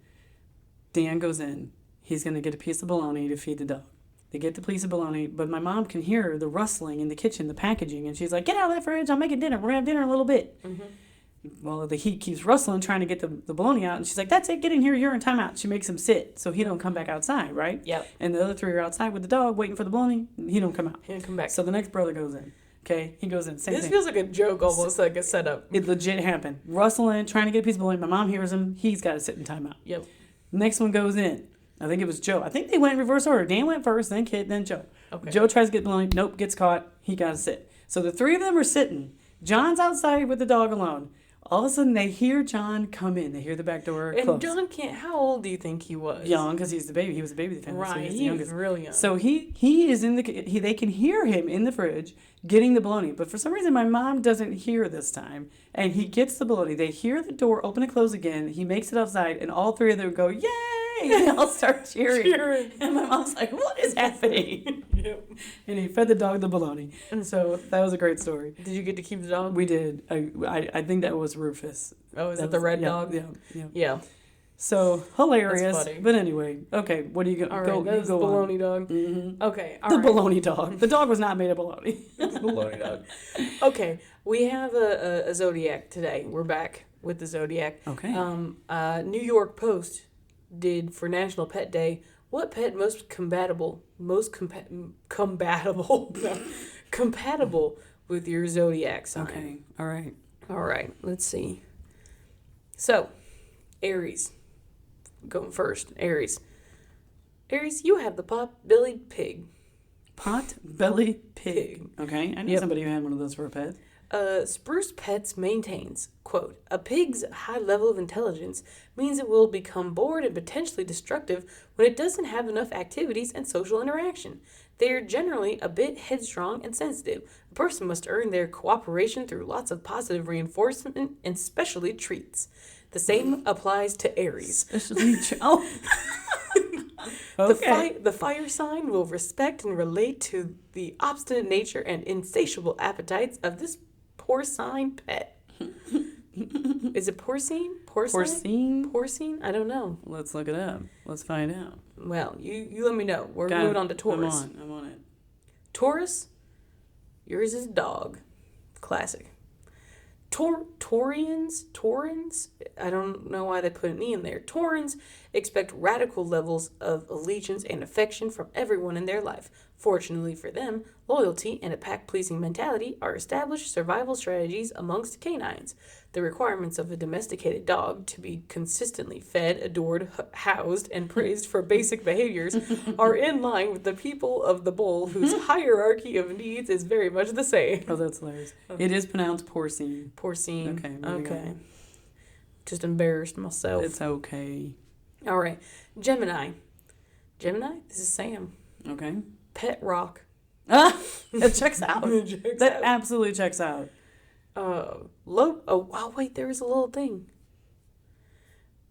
Dan goes in. He's gonna get a piece of bologna to feed the dog. They get the piece of bologna, but my mom can hear the rustling in the kitchen, the packaging, and she's like, "Get out of that fridge! I'm making dinner. We're gonna have dinner in a little bit." Mm-hmm. Well, the heat keeps rustling, trying to get the bologna out, and she's like, "That's it. Get in here. You're in timeout." She makes him sit so he don't come back outside, right? Yep. And the other three are outside with the dog waiting for the bologna. He don't come out. He'll come back. So the next brother goes in. Okay, he goes in. Same This thing. feels like a joke, almost like a setup. It legit happened. Rustling, trying to get a piece of bologna. My mom hears him. He's got to sit in timeout. Yep. Next one goes in. I think it was Joe. I think they went in reverse order. Dan went first, then Kit, then Joe. Okay. Joe tries to get bologna. Nope, gets caught. He got to sit. So the three of them are sitting. John's outside with the dog alone. All of a sudden, they hear John come in. They hear the back door And close. John can't. How old do you think he was? Young, because he's the baby. He was the baby of the family, so Right. he's the He youngest. was real young. So he is in they can hear him in the fridge getting the bologna, but for some reason my mom doesn't hear this time, and he gets the bologna. They hear the door open and close again. He makes it outside, and all three of them go, "Yay!" And they all start cheering. And my mom's like, "What is happening?" Yep. And he fed the dog the bologna. So that was a great story. Did you get to keep the dog? We did. I think that was Rufus. Oh, is that the red yeah, dog? Yeah. Yeah. So hilarious. That's funny. But anyway, okay. What do you go? All right. Go. That's You the go on. baloney dog. Mm-hmm. Okay. All The right. bologna dog. The dog was not made of bologna. It's a baloney dog. Okay. We have a Zodiac today. We're back with the Zodiac. Okay. New York Post did for National Pet Day. What pet compatible with your Zodiac sign? Okay. All right. All right. Let's see. So, Aries. Going first. Aries. Aries, you have the pot-bellied pig. Pot-bellied pig. Okay. I knew Yep. somebody who had one of those for a pet. Spruce Pets maintains, quote, a pig's high level of intelligence means it will become bored and potentially destructive when it doesn't have enough activities and social interaction. They are generally a bit headstrong and sensitive. A person must earn their cooperation through lots of positive reinforcement and especially treats. The same applies to Aries. Oh. Okay. The fire sign will respect and relate to the obstinate nature and insatiable appetites of this porcine pet. Is it porcine? Porcine? Porcine? I don't know. Let's look it up. Let's find out. Well, you let me know. We're moving on to Taurus. I'm on it. Taurus, yours is dog. Classic. Taurans, I don't know why they put an E in there. Taurans expect radical levels of allegiance and affection from everyone in their life. Fortunately for them, loyalty and a pack-pleasing mentality are established survival strategies amongst canines. The requirements of a domesticated dog to be consistently fed, adored, housed, and praised for basic behaviors are in line with the people of the bull, whose hierarchy of needs is very much the same. Oh, that's hilarious. It is pronounced porcine. Porcine. Okay. Okay. Just embarrassed myself. It's okay. All right. Gemini. Gemini? This is Sam. Okay. Pet rock. It checks out. That out. absolutely checks out. Wait, there was a little thing.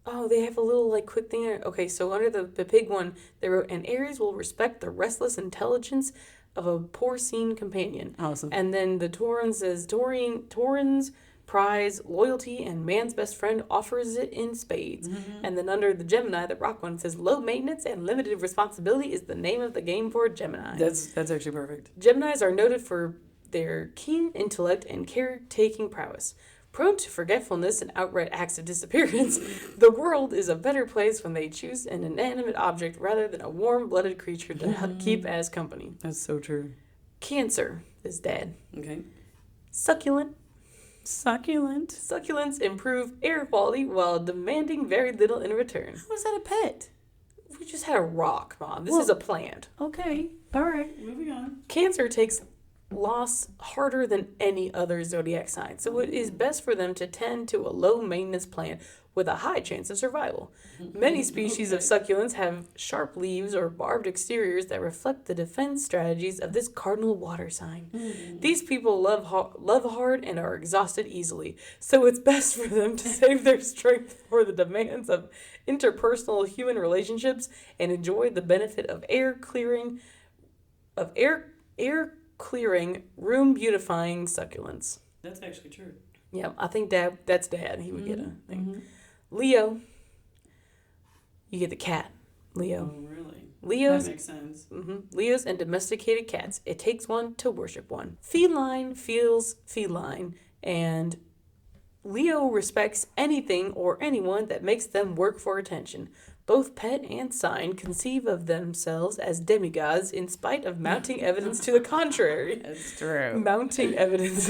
Oh, they have a little, quick thing there. Okay, so under the pig one, they wrote, and Aries will respect the restless intelligence of a porcine companion. Awesome. And then the Tauran says, Taurans prize loyalty and man's best friend offers it in spades. Mm-hmm. And then under the Gemini, the rock one says, low maintenance and limited responsibility is the name of the game for Gemini. That's actually perfect. Geminis are noted for their keen intellect and caretaking prowess. Prone to forgetfulness and outright acts of disappearance, the world is a better place when they choose an inanimate object rather than a warm-blooded creature to keep as company. That's so true. Cancer is dad. Okay. Succulent. Succulents improve air quality while demanding very little in return. How is that a pet? We just had a rock, Mom. This is a plant. Okay. All right. Moving on. Cancer takes loss harder than any other zodiac sign, so it is best for them to tend to a low-maintenance plant with a high chance of survival. Many species of succulents have sharp leaves or barbed exteriors that reflect the defense strategies of this cardinal water sign. These people love hard and are exhausted easily, so it's best for them to save their strength for the demands of interpersonal human relationships and enjoy the benefit of air clearing, room beautifying succulents. That's actually true. Yeah, I think that's Dad. He would get a thing. Mm-hmm. Leo, you get the cat. Leo. Oh, really? Leos. That makes sense. Mm-hmm. Leos and domesticated cats. It takes one to worship one. Feline feels feline, and Leo respects anything or anyone that makes them work for attention. Both pet and sign conceive of themselves as demigods in spite of mounting evidence to the contrary. That's true. Mounting evidence.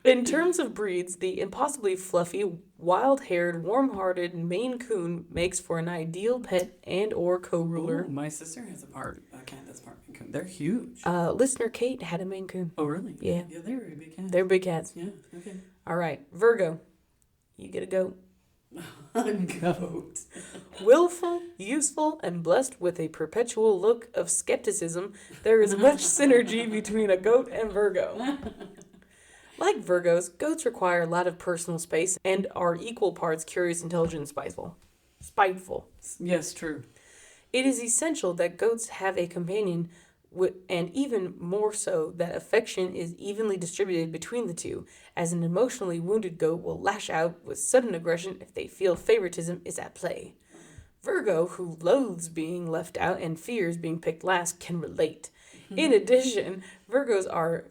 In terms of breeds, the impossibly fluffy, wild-haired, warm-hearted Maine Coon makes for an ideal pet and or co-ruler. Ooh, my sister has a cat that's part Maine Coon. They're huge. Listener Kate had a Maine Coon. Oh, really? Yeah. Yeah, they're very big cats. They're big cats. Yeah, okay. All right, Virgo. You get a goat. A goat. Willful, useful, and blessed with a perpetual look of skepticism, there is much synergy between a goat and Virgo. Like Virgos, goats require a lot of personal space and are equal parts curious, intelligent, and spiteful. Yes, true. It is essential that goats have a companion, and even more so that affection is evenly distributed between the two, as an emotionally wounded goat will lash out with sudden aggression if they feel favoritism is at play. Virgo, who loathes being left out and fears being picked last, can relate. In addition, Virgos are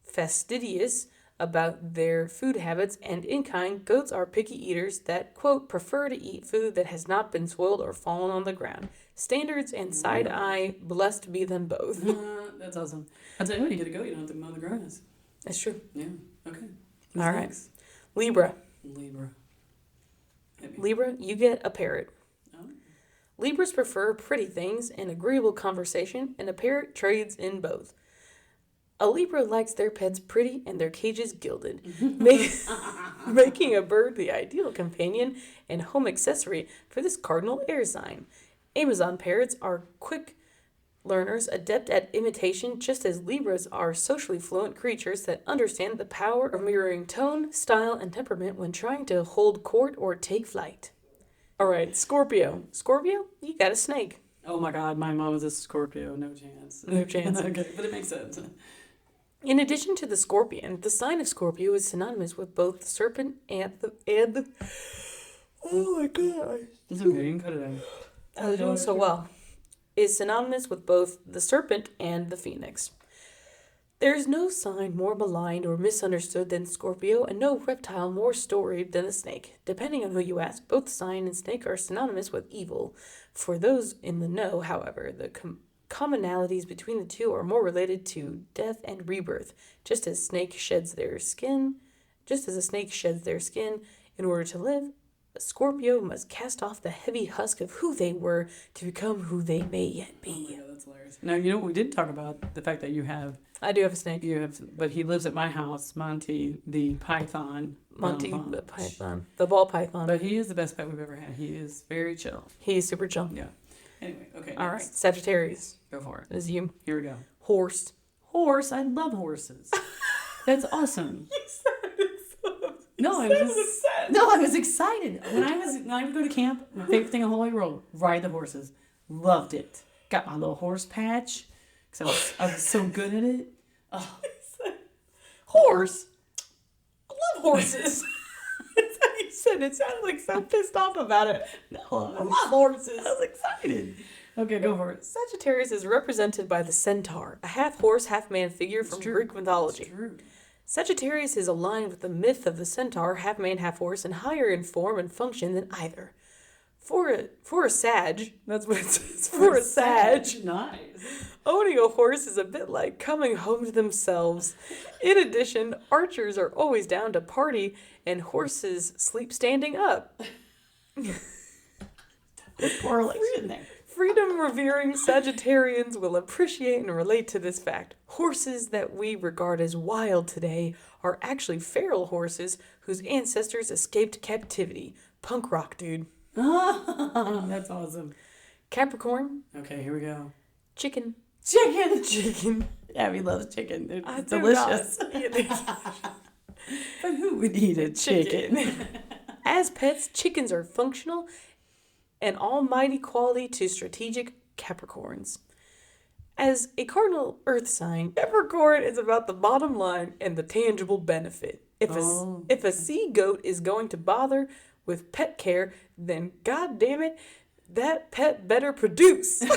fastidious about their food habits, and in kind, goats are picky eaters that, quote, prefer to eat food that has not been spoiled or fallen on the ground. Standards and side eye, blessed be them both. That's awesome. I'll tell you what, you get a goat, you don't have to mow the grass. That's true. Yeah, okay. All right. Libra. Libra, you get a parrot. Oh. Libras prefer pretty things and agreeable conversation, and a parrot trades in both. A Libra likes their pets pretty and their cages gilded, making a bird the ideal companion and home accessory for this cardinal air sign. Amazon parrots are quick learners, adept at imitation, just as Libras are socially fluent creatures that understand the power of mirroring tone, style, and temperament when trying to hold court or take flight. All right, Scorpio. Scorpio, you got a snake. Oh my God, my mom was a Scorpio. No chance. No chance. Okay, but it makes sense. In addition to the scorpion, the sign of Scorpio is synonymous with both the serpent and the oh my God. It's okay, you can cut it out. I was doing so well. Is synonymous with both the serpent and the phoenix. There is no sign more maligned or misunderstood than Scorpio, and no reptile more storied than the snake. Depending on who you ask, both sign and snake are synonymous with evil. For those in the know, however, the commonalities between the two are more related to death and rebirth, just as a snake sheds their skin in order to live. A Scorpio must cast off the heavy husk of who they were to become who they may yet Oh be. my God, that's hilarious. Now, you know, we did talk about the fact that I do have a snake. but he lives at my house, Monty the python. Monty the python. The ball python. But he is the best pet we've ever had. He is very chill. He's super chill. Yeah. Anyway, okay. All right, next. Sagittarius. Go for it. This is you. Here we go. Horse. Horse. I love horses. That's awesome. No, I was excited. When I would go to camp, my favorite thing on Holy Road, ride the horses. Loved it. Got my little horse patch because I was so good at it. Oh. Horse. I love horses. That's how you said it. Sounded like so pissed off about it. No, I love horses. I was excited. Okay, go for it. Sagittarius is represented by the centaur, a half-horse, half-man figure from Greek mythology. It's true. Sagittarius is aligned with the myth of the centaur, half-man, half-horse, and higher in form and function than either. For a Sag, that's what it says, for a Sag, Nice. owning a horse is a bit like coming home to themselves. In addition, archers are always down to party, and horses sleep standing up. Correlation there. Freedom-revering Sagittarians will appreciate and relate to this fact. Horses that we regard as wild today are actually feral horses whose ancestors escaped captivity. Punk rock, dude. That's awesome. Capricorn. Okay, here we go. Chicken. Chicken. Abby loves chicken. It's delicious. But who would eat a chicken? As pets, chickens are functional and almighty quality to strategic Capricorns. As a cardinal earth sign, Capricorn is about the bottom line and the tangible benefit. If a sea goat is going to bother with pet care, then god damn it, that pet better produce. Okay,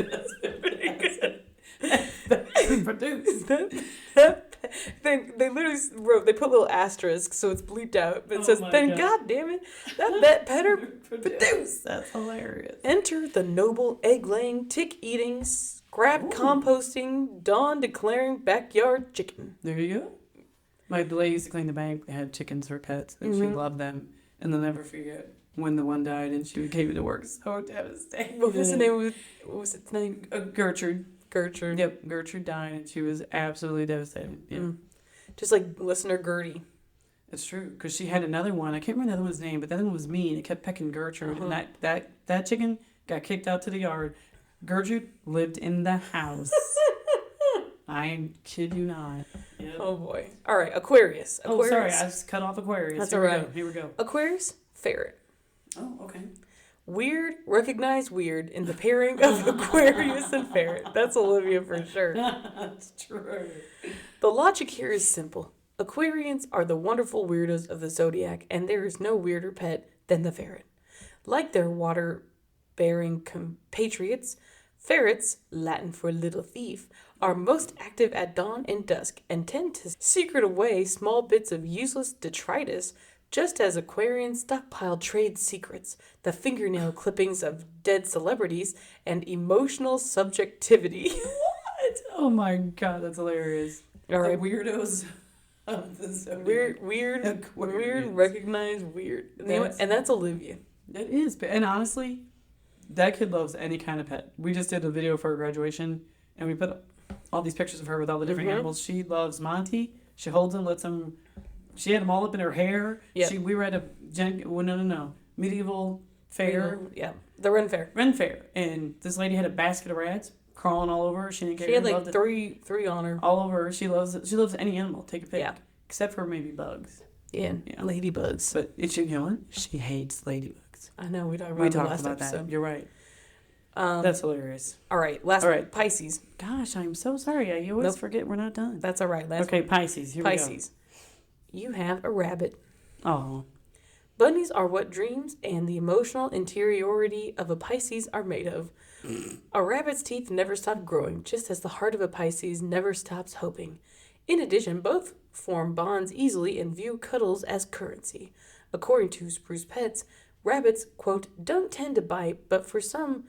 that's pretty good. Produce. They literally wrote, they put little asterisks so it's bleeped out, but it says, my then God. god damn it, that pet better produce. That's hilarious. Enter the noble egg-laying, tick-eating, scrap composting, dawn declaring backyard chicken. There you go. My lady used to clean the bank. They had chickens for pets, and she loved them. And they'll never forget when the one died, and she came to work so devastated. What was the name? What was its name? Gertrude. Gertrude. Yep, Gertrude died, and she was absolutely devastated. Yeah. Just like listener Gertie. It's true, because she had another one. I can't remember the other one's name, but that one was mean. It kept pecking Gertrude, and that chicken got kicked out to the yard. Gertrude lived in the house. I kid you not. Yep. Oh boy. All right, Aquarius. Oh, sorry, I just cut off Aquarius. That's Here all we right. go. Here we go. Aquarius, ferret. Oh, okay. Weird, recognize weird in the pairing of Aquarius and ferret. That's Olivia for sure. That's true. The logic here is simple. Aquarians are the wonderful weirdos of the zodiac, and there is no weirder pet than the ferret. Like their water-bearing compatriots, ferrets, Latin for little thief, are most active at dawn and dusk and tend to secret away small bits of useless detritus, just as Aquarians stockpile trade secrets, the fingernail clippings of dead celebrities, and emotional subjectivity. What? Oh my God, that's hilarious. All right. The weirdos of the zodiac. Weird, recognize weird. And that's Olivia. It is, and honestly, That kid loves any kind of pet. We just did a video for her graduation, and we put all these pictures of her with all the different animals. She loves Monty. She holds him, lets him. She had them all up in her hair. Yep. We were at a medieval fair. Yeah, the Ren Fair. Ren fair, and this lady had a basket of rats crawling all over her. She didn't care. She had like three on her. All over her. She loves any animal. Take a pic. Yeah. Except for maybe bugs. Yeah. Ladybugs. But you know what? She hates ladybugs. I know we talked about We it talked last about episode. that. You're right. That's hilarious. All right, last one. Pisces. Gosh, I'm so sorry. I always forget we're not done. That's all right. Last okay, one. Pisces. Here we go. You have a rabbit. Oh. Bunnies are what dreams and the emotional interiority of a Pisces are made of. A rabbit's teeth never stop growing, just as the heart of a Pisces never stops hoping. In addition, both form bonds easily and view cuddles as currency. According to Spruce Pets, rabbits, quote, don't tend to bite, but for some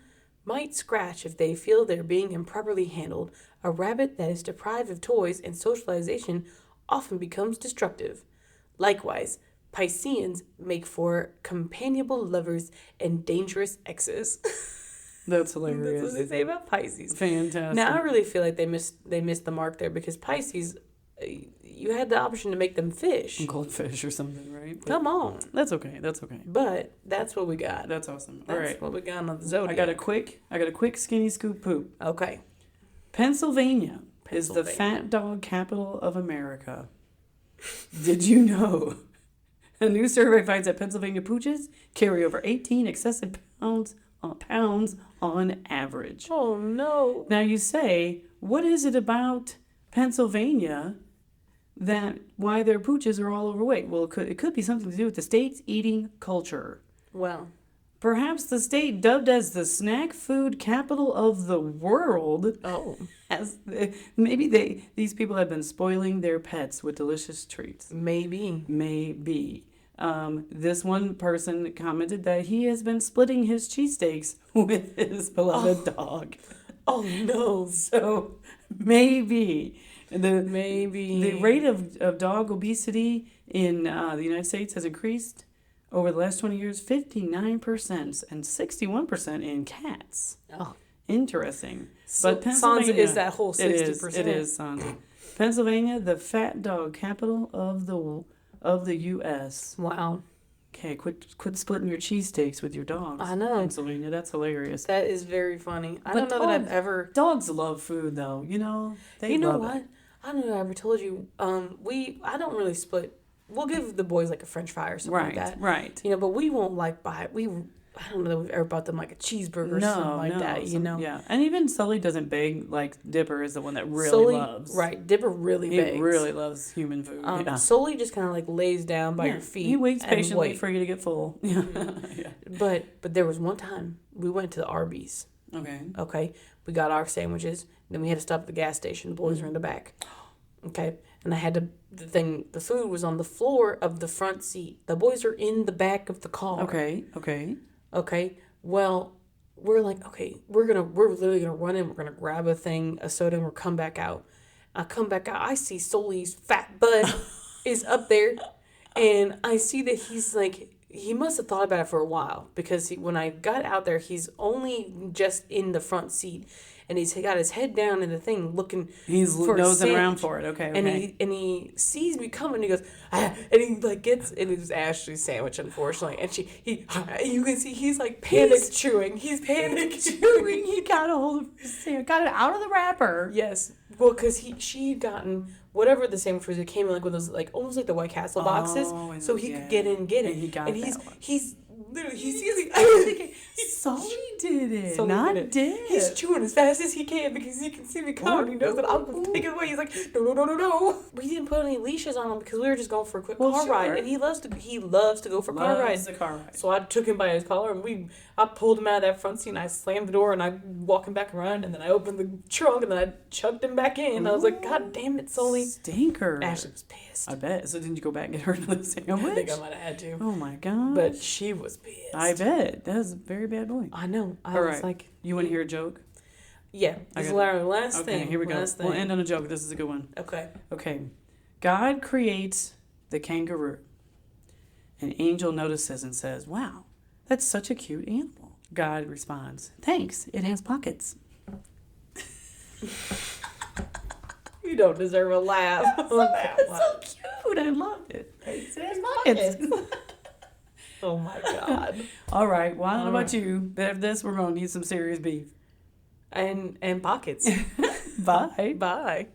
might scratch if they feel they're being improperly handled. A rabbit that is deprived of toys and socialization often becomes destructive. Likewise, Pisceans make for companionable lovers and dangerous exes. That's That's hilarious. what they say about Pisces. Fantastic. Now I really feel like they missed the mark there because Pisces, you had the option to make them fish. Goldfish or something, right? But Come on. That's okay. That's okay. But that's what we got. That's awesome. That's All right. what we got on the zodiac. I got a quick skinny scoop poop. Okay. Pennsylvania is the fat dog capital of America. Did you know? A new survey finds that Pennsylvania pooches carry over 18 excessive pounds on average. Oh no. Now you say, what is it about Pennsylvania that why their pooches are all overweight? Well, it could be something to do with the state's eating culture. Well, Perhaps the state dubbed as the snack food capital of the world. oh, Maybe these people have been spoiling their pets with delicious treats. maybe. Maybe. This one person commented that he has been splitting his cheesesteaks with his beloved dog. Oh no. So maybe the Maybe. rate of dog obesity in the United States has increased over the last 20 years, 59% and 61% in cats. Oh. Interesting. So, But Pennsylvania Sansa is that whole 60%. It is Sansa. Pennsylvania, the fat dog capital of the U.S. Wow. Okay, quit splitting your cheesesteaks with your dogs. I know. Pennsylvania, that's hilarious. That is very funny. I But don't know that I've ever. Dogs love food, though. You know, they You know love what? it. I don't know if I ever told you. I don't really split. We'll give the boys like a French fry or something like that. Right. You know, but we won't like buy it. I don't know that we've ever bought them like a cheeseburger or something like that. You know. Yeah, and even Sully doesn't beg. Like Dipper is the one that really Sully, loves. right? Dipper really He begs. really loves human food. Yeah. Sully just kind of like lays down by your feet. He waits and patiently wait. for you to get full. Yeah. Yeah. But there was one time we went to the Arby's. Okay. Okay, we got our sandwiches. Then we had to stop at the gas station. The boys were in the back. Okay, and I had to. The food was on the floor of the front seat. The boys are in the back of the car. Okay. Okay. Well, we're like, okay, we're literally gonna run in. We're gonna grab a soda, and we're come back out. I come back out. I see Sully's fat butt is up there, and I see that he's like. He must have thought about it for a while because when I got out there, he's only just in the front seat, and he's got his head down in the thing, looking. He's for a nosing around sandwich. for it. Okay. And he sees me coming. And he goes, and he like gets, and it was Ashley's sandwich, unfortunately. And you can see he's like panic chewing. He's panic chewing. He got a hold of his sandwich, got it out of the wrapper. Yes, well, because she had gotten whatever the sandwich was. It came in like with those like almost like the White Castle boxes, so he could get in and get it. And he got that one. he's literally he sees it. Sully did it, Sully not did it. Dip. He's chewing as fast as he can because he can see me coming. He knows that I'm gonna take it away. He's like, no. We didn't put any leashes on him because we were just going for a quick car ride, and he loves to go for car rides. The car ride. So I took him by his collar, and I pulled him out of that front seat, and I slammed the door, and I walked him back around, and then I opened the trunk, and then I chucked him back in. I was like, God damn it, Sully. Stinker. Ashley was pissed. I bet. So didn't you go back and get her another sandwich? I think I might have had to. Oh my god. But she was pissed. I bet. That was a very bad boy. I know. I All was right. like, You want to hear a joke? yeah. This is our last Okay, thing. here we go. Last thing. We'll end on a joke. This is a good one. Okay. Okay. God creates the kangaroo. An angel notices and says, wow, that's such a cute animal. God responds, "Thanks, it has pockets." You don't deserve a laugh. It's so cute. I love it. It has pockets. Oh my God. All right. Well, I don't know about you, but after this, we're going to need some serious beef. And pockets. Bye. Bye.